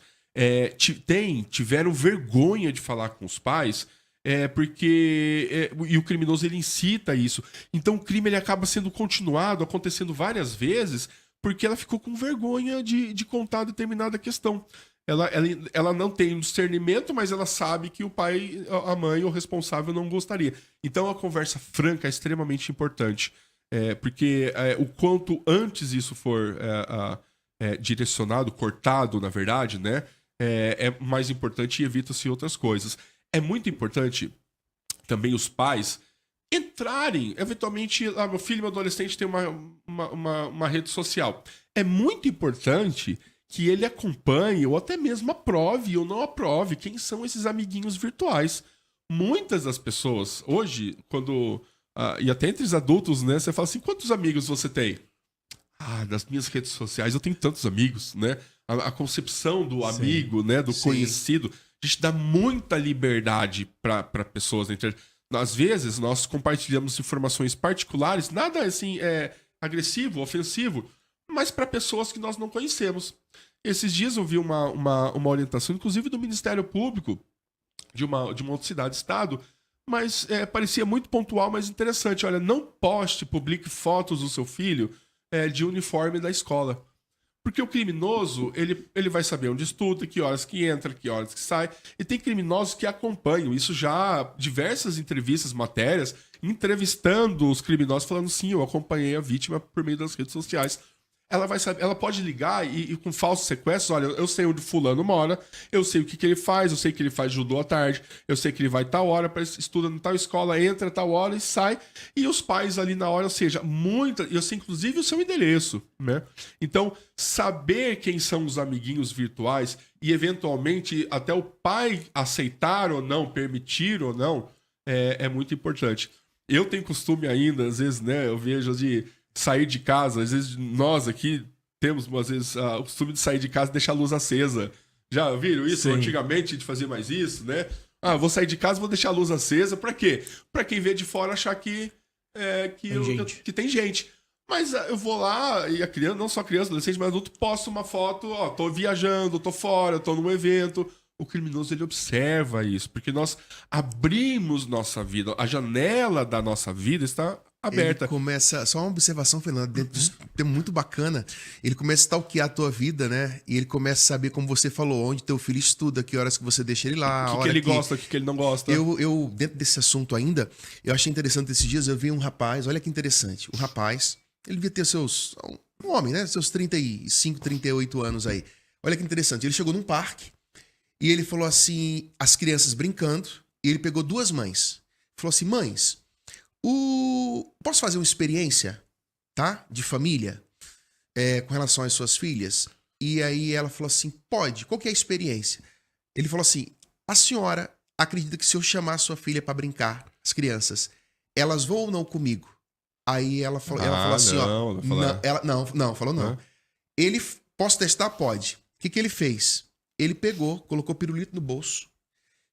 tiveram vergonha de falar com os pais, e o criminoso ele incita isso. Então o crime ele acaba sendo continuado, acontecendo várias vezes, porque ela ficou com vergonha de contar determinada questão. Ela não tem um discernimento, mas ela sabe que o pai, a mãe, o responsável não gostaria. Então a conversa franca é extremamente importante. Porque o quanto antes isso for direcionado, cortado, na verdade, né, é mais importante e evita-se outras coisas. É muito importante também os pais entrarem, eventualmente, meu filho, meu adolescente tem uma rede social. É muito importante que ele acompanhe ou até mesmo aprove ou não aprove quem são esses amiguinhos virtuais. Muitas das pessoas, hoje, e até entre os adultos, né, você fala assim, quantos amigos você tem? Das minhas redes sociais eu tenho tantos amigos, né? A concepção do amigo, né, do conhecido, a gente dá muita liberdade para pessoas na internet. Às vezes, nós compartilhamos informações particulares, nada assim agressivo, ofensivo, mas para pessoas que nós não conhecemos. Esses dias eu vi uma orientação, inclusive do Ministério Público, de uma outra cidade, estado, mas parecia muito pontual, mas interessante. Olha, não publique fotos do seu filho de uniforme da escola. Porque o criminoso, ele vai saber onde estuda, que horas que entra, que horas que sai. E tem criminosos que acompanham. Isso já, diversas entrevistas, matérias, entrevistando os criminosos, falando, sim, eu acompanhei a vítima por meio das redes sociais. Ela vai saber, ela pode ligar e com falsos sequestros, olha, eu sei onde fulano mora, eu sei o que ele faz, eu sei que ele faz judô à tarde, eu sei que ele vai tal hora, estuda em tal escola, entra tal hora e sai, e os pais ali na hora, ou seja, eu sei inclusive o seu endereço, né? Então, saber quem são os amiguinhos virtuais e eventualmente até o pai aceitar ou não, permitir ou não, é muito importante. Eu tenho costume ainda, às vezes, né, eu vejo de sair de casa, às vezes nós aqui temos, às vezes, o costume de sair de casa e deixar a luz acesa. Já viram isso? Sim. Antigamente a gente fazia mais isso, né? Vou sair de casa, vou deixar a luz acesa. Pra quê? Pra quem vê de fora achar que tem gente. Mas eu vou lá e a criança, não só criança, adolescente, mas adulto, posto uma foto, tô viajando, tô fora, tô num evento. O criminoso, ele observa isso, porque nós abrimos nossa vida, a janela da nossa vida está aberta. Ele começa, só uma observação, Fernando, dentro disso é muito bacana. Ele começa a stalkear a tua vida, né? E ele começa a saber, como você falou, onde teu filho estuda, que horas que você deixa ele lá. O que ele gosta, o que ele não gosta. Eu, dentro desse assunto ainda, eu achei interessante esses dias, eu vi um rapaz, olha que interessante, um rapaz, ele devia ter um homem, né? Seus 35, 38 anos aí. Olha que interessante, ele chegou num parque e ele falou assim, as crianças brincando, e ele pegou duas mães. Falou assim, mães, posso fazer uma experiência, tá? De família, com relação às suas filhas? E aí ela falou assim, pode, qual que é a experiência? Ele falou assim, a senhora acredita que se eu chamar a sua filha pra brincar, as crianças, elas vão ou não comigo? Aí ela falou assim, ó... Falou não. Ele, posso testar? Pode. O que ele fez? Ele pegou, colocou pirulito no bolso,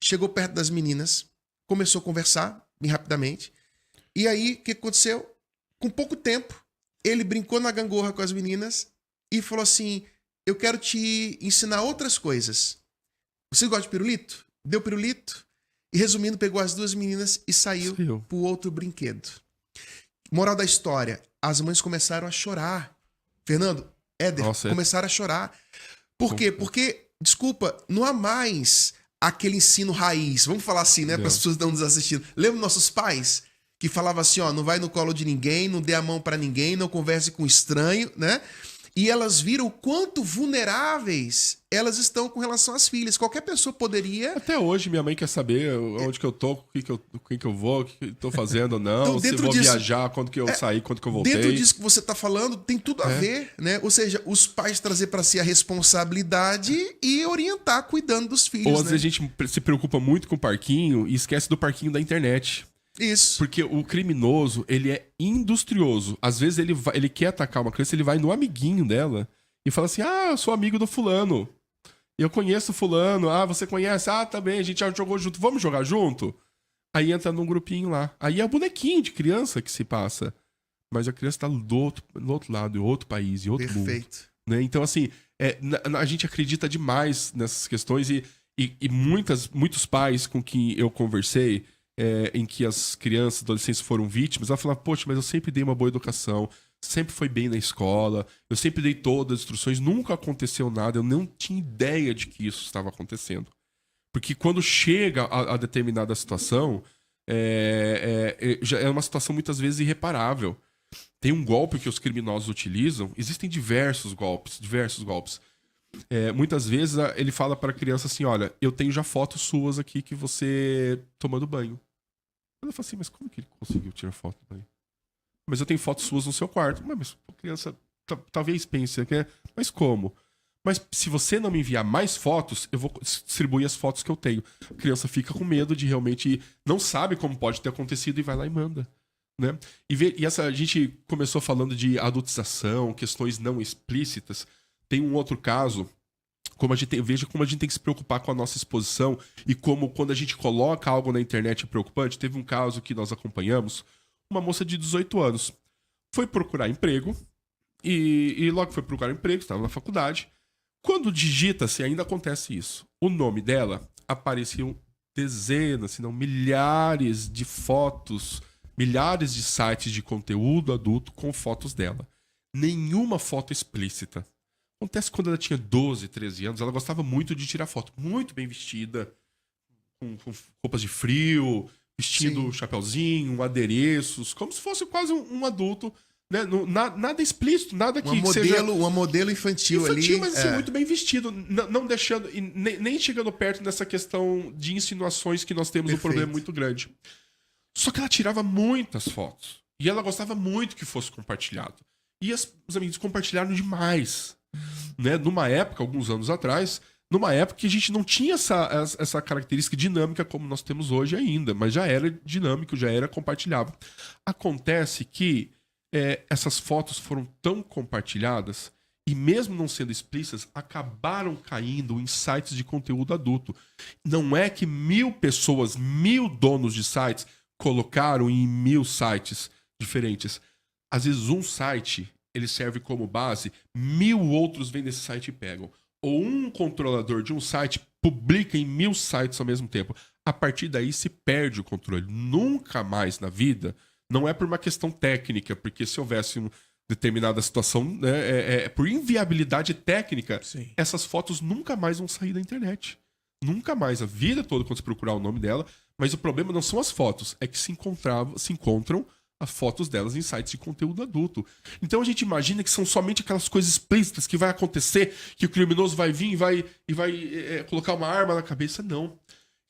chegou perto das meninas, começou a conversar bem rapidamente. E aí, o que aconteceu? Com pouco tempo, ele brincou na gangorra com as meninas e falou assim, eu quero te ensinar outras coisas. Você gosta de pirulito? Deu pirulito e, resumindo, pegou as duas meninas e saiu pro outro brinquedo. Moral da história, as mães começaram a chorar. Fernando, Éder, começaram a chorar. Por quê? Porque, desculpa, não há mais aquele ensino raiz. Vamos falar assim, né? Para as pessoas que estão nos assistindo. Lembra nossos pais? Que falavam assim, ó, não vai no colo de ninguém, não dê a mão para ninguém, não converse com estranho, né? E elas viram o quanto vulneráveis elas estão com relação às filhas. Qualquer pessoa poderia... Até hoje minha mãe quer saber onde que eu tô, com quem que eu vou, o que eu tô fazendo ou não, então, se eu vou viajar, quando que eu saí, quando que eu voltei. Dentro disso que você tá falando, tem tudo a ver, né? Ou seja, os pais trazer para si a responsabilidade e orientar cuidando dos filhos, Ou às vezes a gente se preocupa muito com o parquinho e esquece do parquinho da internet. Isso. Porque o criminoso, ele é industrioso. Às vezes ele quer atacar uma criança, ele vai no amiguinho dela e fala assim, eu sou amigo do fulano. Eu conheço fulano. Você conhece? Tá bem, a gente já jogou junto. Vamos jogar junto? Aí entra num grupinho lá. Aí é o bonequinho de criança que se passa. Mas a criança tá do outro lado, em outro país, em outro mundo. Né? Então, assim, a gente acredita demais nessas questões e muitos pais com quem eu conversei, em que as crianças, adolescentes foram vítimas, ela fala, poxa, mas eu sempre dei uma boa educação, sempre foi bem na escola, eu sempre dei todas as instruções, nunca aconteceu nada, eu não tinha ideia de que isso estava acontecendo. Porque quando chega a determinada situação, já é uma situação muitas vezes irreparável. Tem um golpe que os criminosos utilizam, existem diversos golpes. Muitas vezes ele fala para a criança assim, olha, eu tenho já fotos suas aqui que você tomando banho. Ela fala assim, mas como que ele conseguiu tirar foto do banho? Mas eu tenho fotos suas no seu quarto. Mas a criança talvez pense, mas como? Mas se você não me enviar mais fotos, eu vou distribuir as fotos que eu tenho. A criança fica com medo de realmente... Não sabe como pode ter acontecido e vai lá e manda. Né? A gente começou falando de adultização, questões não explícitas. Tem um outro caso... Veja como a gente tem que se preocupar com a nossa exposição e como quando a gente coloca algo na internet é preocupante. Teve um caso que nós acompanhamos, uma moça de 18 anos foi procurar emprego e logo que foi procurar emprego, estava na faculdade. Quando digita-se, ainda acontece isso. O nome dela, apareciam dezenas, se não milhares de fotos, milhares de sites de conteúdo adulto com fotos dela. Nenhuma foto explícita. Acontece quando ela tinha 12, 13 anos, ela gostava muito de tirar foto. Muito bem vestida, com roupas de frio, vestindo chapeuzinho, adereços, como se fosse quase um adulto, né? Nada explícito, nada que seja... Uma modelo infantil ali. Mas assim, muito bem vestido, não deixando, nem chegando perto dessa questão de insinuações que nós temos um problema muito grande. Só que ela tirava muitas fotos. E ela gostava muito que fosse compartilhado. E os amigos compartilharam demais. Né? Numa época, alguns anos atrás, que a gente não tinha essa característica dinâmica como nós temos hoje ainda, mas já era dinâmico, já era compartilhável. Acontece que essas fotos foram tão compartilhadas e mesmo não sendo explícitas, acabaram caindo em sites de conteúdo adulto. Não é que 1.000 pessoas, 1.000 donos de sites colocaram em 1.000 sites diferentes. Às vezes um site, ele serve como base, 1.000 outros vêm desse site e pegam. Ou um controlador de um site publica em 1.000 sites ao mesmo tempo. A partir daí se perde o controle. Nunca mais na vida, não é por uma questão técnica, porque se houvesse uma determinada situação, né, por inviabilidade técnica, Sim. essas fotos nunca mais vão sair da internet. Nunca mais, a vida toda, quando você procurar o nome dela. Mas o problema não são as fotos, é que se encontram as fotos delas em sites de conteúdo adulto. Então a gente imagina que são somente aquelas coisas explícitas que vai acontecer, que o criminoso vai vir e vai colocar uma arma na cabeça. Não.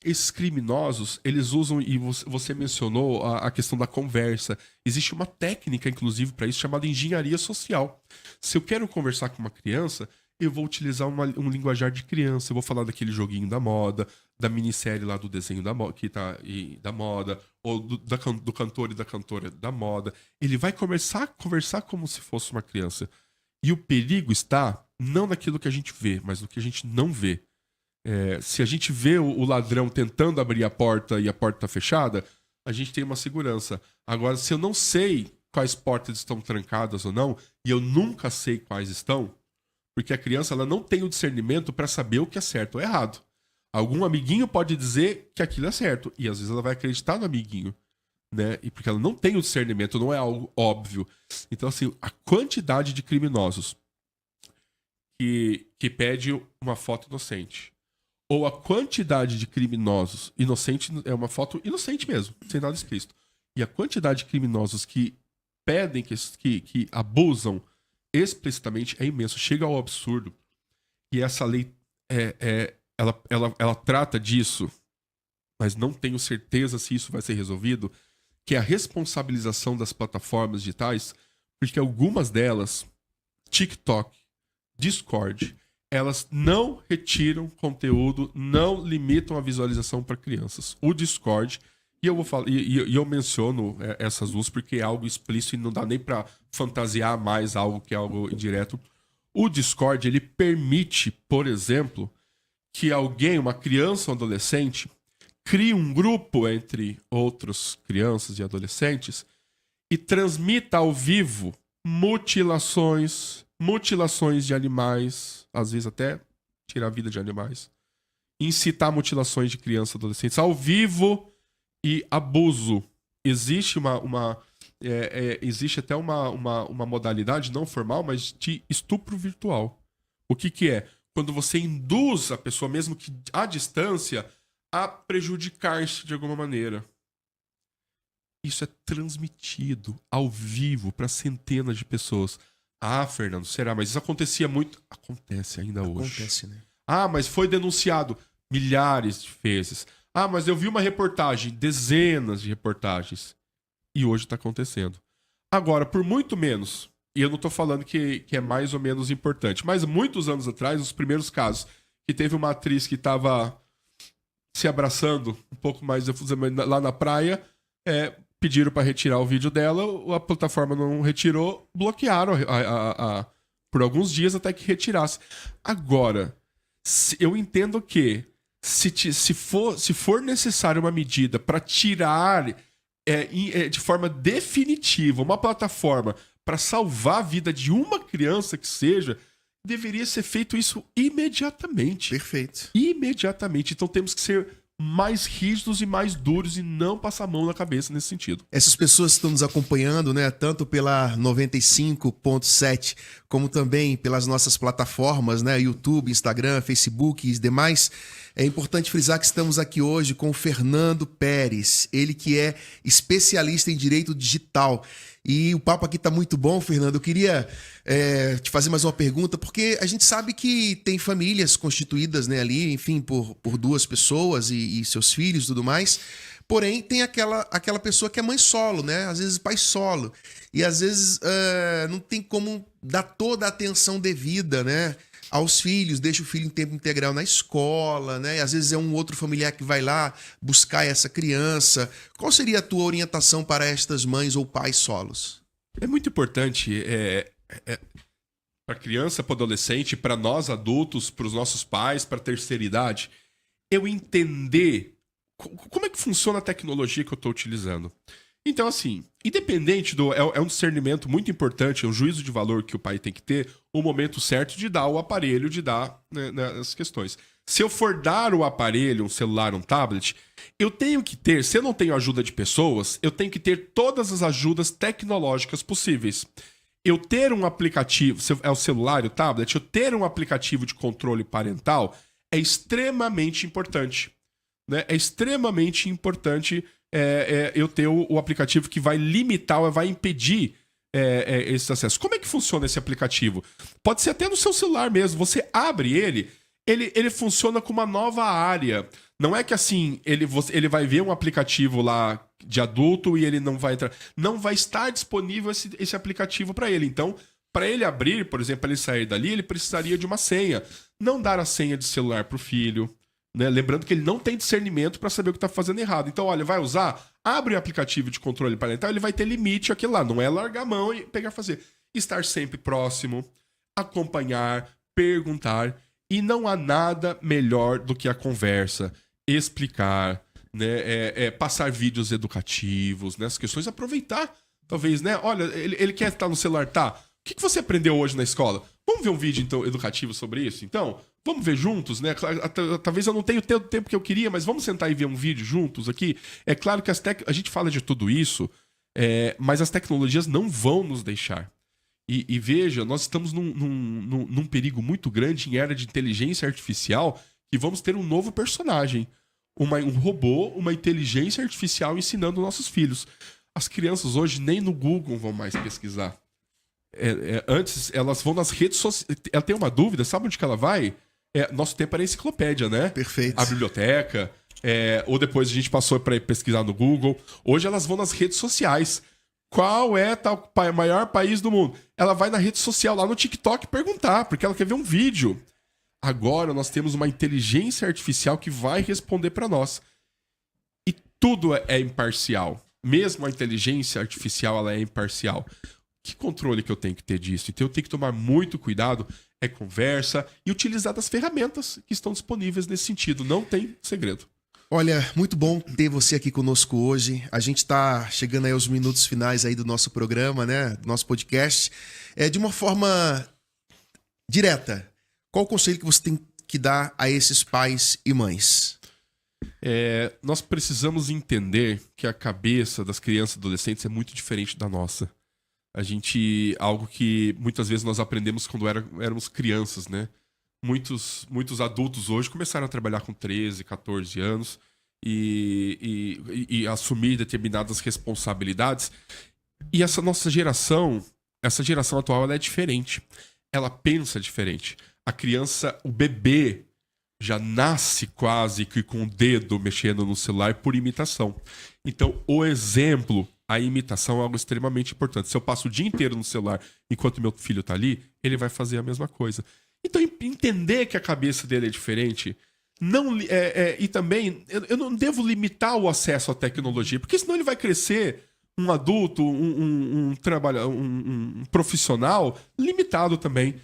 Esses criminosos, eles usam, e você mencionou a questão da conversa. Existe uma técnica, inclusive, para isso, chamada engenharia social. Se eu quero conversar com uma criança, eu vou utilizar um linguajar de criança. Eu vou falar daquele joguinho da moda, da minissérie lá do desenho da moda, da moda, ou do cantor e da cantora da moda. Ele vai conversar como se fosse uma criança. E o perigo está não naquilo que a gente vê, mas no que a gente não vê. Se a gente vê o ladrão tentando abrir a porta e a porta está fechada, a gente tem uma segurança. Agora, se eu não sei quais portas estão trancadas ou não, e eu nunca sei quais estão, porque a criança ela não tem o discernimento para saber o que é certo ou errado. Algum amiguinho pode dizer que aquilo é certo, e às vezes ela vai acreditar no amiguinho, né? E porque ela não tem o discernimento, não é algo óbvio. Então, assim, a quantidade de criminosos que pede uma foto inocente, ou a quantidade de criminosos inocente, é uma foto inocente mesmo, sem nada explícito. E a quantidade de criminosos que pedem, que abusam explicitamente é imenso, chega ao absurdo. E essa lei, ela trata disso, mas não tenho certeza se isso vai ser resolvido, que é a responsabilização das plataformas digitais, porque algumas delas, TikTok, Discord, elas não retiram conteúdo, não limitam a visualização para crianças. O Discord, e eu vou falar, e eu menciono essas duas porque é algo explícito e não dá nem para fantasiar mais algo que é algo indireto. O Discord, ele permite, por exemplo, que alguém, uma criança ou adolescente, crie um grupo entre outras crianças e adolescentes e transmita ao vivo mutilações de animais, às vezes até tirar a vida de animais, incitar mutilações de crianças e adolescentes ao vivo e abuso. Existe existe até uma modalidade não formal, mas de estupro virtual. O que é? Quando você induz a pessoa, mesmo que à distância, a prejudicar-se de alguma maneira. Isso é transmitido ao vivo para centenas de pessoas. Ah, Fernando, será? Mas isso acontecia muito. Acontece ainda hoje. Acontece, né? Ah, mas foi denunciado milhares de vezes. Ah, mas eu vi uma reportagem, dezenas de reportagens. E hoje está acontecendo. Agora, por muito menos, e eu não estou falando que é mais ou menos importante, mas muitos anos atrás, os primeiros casos, que teve uma atriz que estava se abraçando um pouco mais lá na praia, pediram para retirar o vídeo dela, a plataforma não retirou, bloquearam por alguns dias até que retirasse. Agora, eu entendo que se for necessária uma medida para tirar de forma definitiva uma plataforma para salvar a vida de uma criança que seja, deveria ser feito isso imediatamente. Perfeito. Imediatamente. Então temos que ser mais rígidos e mais duros e não passar a mão na cabeça nesse sentido. Essas pessoas que estão nos acompanhando, né, tanto pela 95.7, como também pelas nossas plataformas, né, YouTube, Instagram, Facebook e demais, é importante frisar que estamos aqui hoje com o Fernando Pérez, ele que é especialista em direito digital. E o papo aqui tá muito bom, Fernando. Eu queria te fazer mais uma pergunta, porque a gente sabe que tem famílias constituídas, né, ali, enfim, por duas pessoas e seus filhos e tudo mais. Porém, tem aquela pessoa que é mãe solo, né? Às vezes pai solo. E às vezes não tem como dar toda a atenção devida, né, aos filhos, deixa o filho em tempo integral na escola, né? E às vezes é um outro familiar que vai lá buscar essa criança. Qual seria a tua orientação para estas mães ou pais solos? É muito importante para criança, para adolescente, para nós adultos, para os nossos pais, para a terceira idade, eu entender como é que funciona a tecnologia que eu estou utilizando. Então, assim, independente do... É um discernimento muito importante, é um juízo de valor que o pai tem que ter, o momento certo de dar o aparelho, de dar, né, as questões. Se eu for dar o aparelho, um celular, um tablet, eu tenho que ter, se eu não tenho ajuda de pessoas, eu tenho que ter todas as ajudas tecnológicas possíveis. Eu ter um aplicativo, se é o celular, o tablet, eu ter um aplicativo de controle parental é extremamente importante. Né? É extremamente importante eu ter o aplicativo que vai limitar, vai impedir esse acesso. Como é que funciona esse aplicativo? Pode ser até no seu celular mesmo. Você abre ele funciona com uma nova área. Não é que assim, ele vai ver um aplicativo lá de adulto e ele não vai entrar. Não vai estar disponível esse aplicativo para ele. Então, para ele abrir, por exemplo, para ele sair dali, ele precisaria de uma senha. Não dar a senha de celular para o filho. Né? Lembrando que ele não tem discernimento para saber o que está fazendo errado. Então, olha, vai usar, abre o aplicativo de controle parental, ele vai ter limite aquilo lá. Não é largar a mão e pegar fazer. Estar sempre próximo, acompanhar, perguntar. E não há nada melhor do que a conversa, explicar, né? Passar vídeos educativos, né? As questões, aproveitar. Talvez, né? Olha, ele quer estar no celular, tá? O que você aprendeu hoje na escola? Vamos ver um vídeo então, educativo sobre isso? Então, vamos ver juntos, né? Talvez eu não tenha o tempo que eu queria, mas vamos sentar e ver um vídeo juntos aqui. É claro que a gente fala de tudo isso, mas as tecnologias não vão nos deixar. E veja, nós estamos num perigo muito grande em era de inteligência artificial, que vamos ter um novo personagem. Um robô, uma inteligência artificial ensinando nossos filhos. As crianças hoje nem no Google vão mais pesquisar. Antes, elas vão nas redes sociais. Ela tem uma dúvida, sabe onde que ela vai? Nosso tempo era a enciclopédia, né? Perfeito. A biblioteca. Ou depois a gente passou para pesquisar no Google. Hoje elas vão nas redes sociais. Qual é o maior país do mundo? Ela vai na rede social, lá no TikTok, perguntar, porque ela quer ver um vídeo. Agora nós temos uma inteligência artificial que vai responder para nós. E tudo é imparcial. Mesmo a inteligência artificial, ela é imparcial. Que controle que eu tenho que ter disso? Então eu tenho que tomar muito cuidado, conversa e utilizar das ferramentas que estão disponíveis nesse sentido. Não tem segredo. Olha, muito bom ter você aqui conosco hoje. A gente está chegando aí aos minutos finais aí do nosso programa, né? Do nosso podcast. De uma forma direta, qual o conselho que você tem que dar a esses pais e mães? Nós precisamos entender que a cabeça das crianças e adolescentes é muito diferente da nossa. Algo que muitas vezes nós aprendemos quando éramos crianças, né? Muitos adultos hoje começaram a trabalhar com 13, 14 anos e assumir determinadas responsabilidades. E essa nossa geração, essa geração atual, ela é diferente. Ela pensa diferente. A criança, o bebê, já nasce quase que com o dedo mexendo no celular por imitação. Então, o exemplo, a imitação é algo extremamente importante. Se eu passo o dia inteiro no celular enquanto meu filho está ali, ele vai fazer a mesma coisa. Então, entender que a cabeça dele é diferente, e também, eu não devo limitar o acesso à tecnologia, porque senão ele vai crescer um adulto, um profissional limitado também.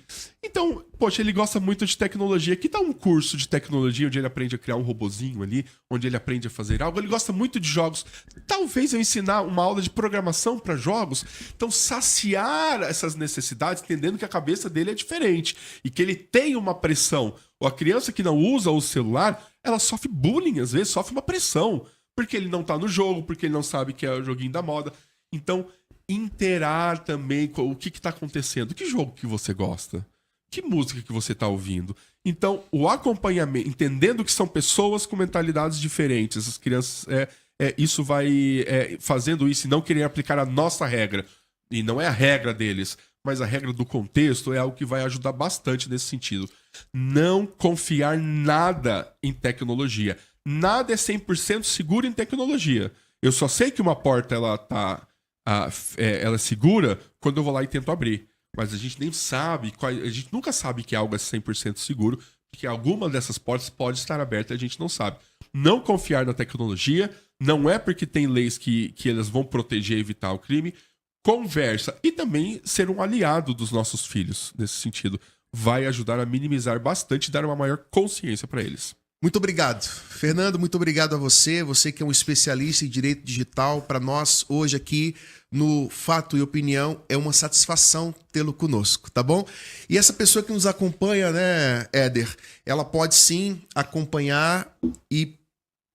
Então, poxa, ele gosta muito de tecnologia. Que tal um curso de tecnologia onde ele aprende a criar um robozinho ali, onde ele aprende a fazer algo? Ele gosta muito de jogos. Talvez eu ensinar uma aula de programação para jogos. Então, saciar essas necessidades, entendendo que a cabeça dele é diferente e que ele tem uma pressão. Ou a criança que não usa o celular, ela sofre bullying, às vezes, sofre uma pressão. Porque ele não tá no jogo, porque ele não sabe que é o joguinho da moda. Então, interar também com o que tá acontecendo. Que jogo que você gosta? Que música que você tá ouvindo? Então, o acompanhamento, entendendo que são pessoas com mentalidades diferentes, as crianças, isso vai fazendo isso e não querer aplicar a nossa regra. E não é a regra deles, mas a regra do contexto é algo que vai ajudar bastante nesse sentido. Não confiar nada em tecnologia. Nada é 100% seguro em tecnologia. Eu só sei que uma porta ela é segura quando eu vou lá e tento abrir. Mas a gente nem sabe, a gente nunca sabe que algo é 100% seguro, porque alguma dessas portas pode estar aberta e a gente não sabe. Não confiar na tecnologia, não é porque tem leis que elas vão proteger e evitar o crime. conversa e também ser um aliado dos nossos filhos nesse sentido. Vai ajudar a minimizar bastante e dar uma maior consciência para eles. Muito obrigado. Fernando, muito obrigado a você. Você que é um especialista em direito digital. Para nós, hoje aqui no Fato e Opinião, é uma satisfação tê-lo conosco, tá bom? E essa pessoa que nos acompanha, né, Éder, ela pode sim acompanhar e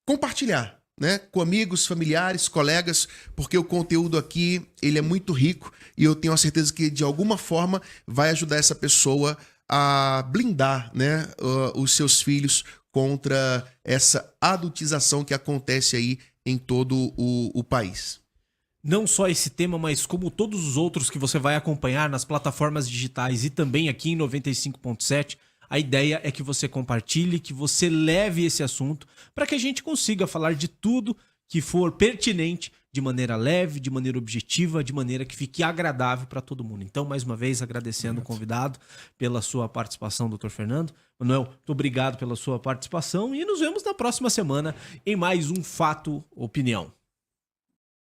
compartilhar, né, com amigos, familiares, colegas, porque o conteúdo aqui, ele é muito rico e eu tenho a certeza que de alguma forma vai ajudar essa pessoa a blindar, né, os seus filhos contra essa adultização que acontece aí em todo o país. Não só esse tema, mas como todos os outros que você vai acompanhar nas plataformas digitais e também aqui em 95.7, a ideia é que você compartilhe, que você leve esse assunto para que a gente consiga falar de tudo que for pertinente de maneira leve, de maneira objetiva, de maneira que fique agradável para todo mundo. Então, mais uma vez, agradecendo o convidado pela sua participação, Dr. Fernando. Manuel, muito obrigado pela sua participação e nos vemos na próxima semana em mais um Fato Opinião.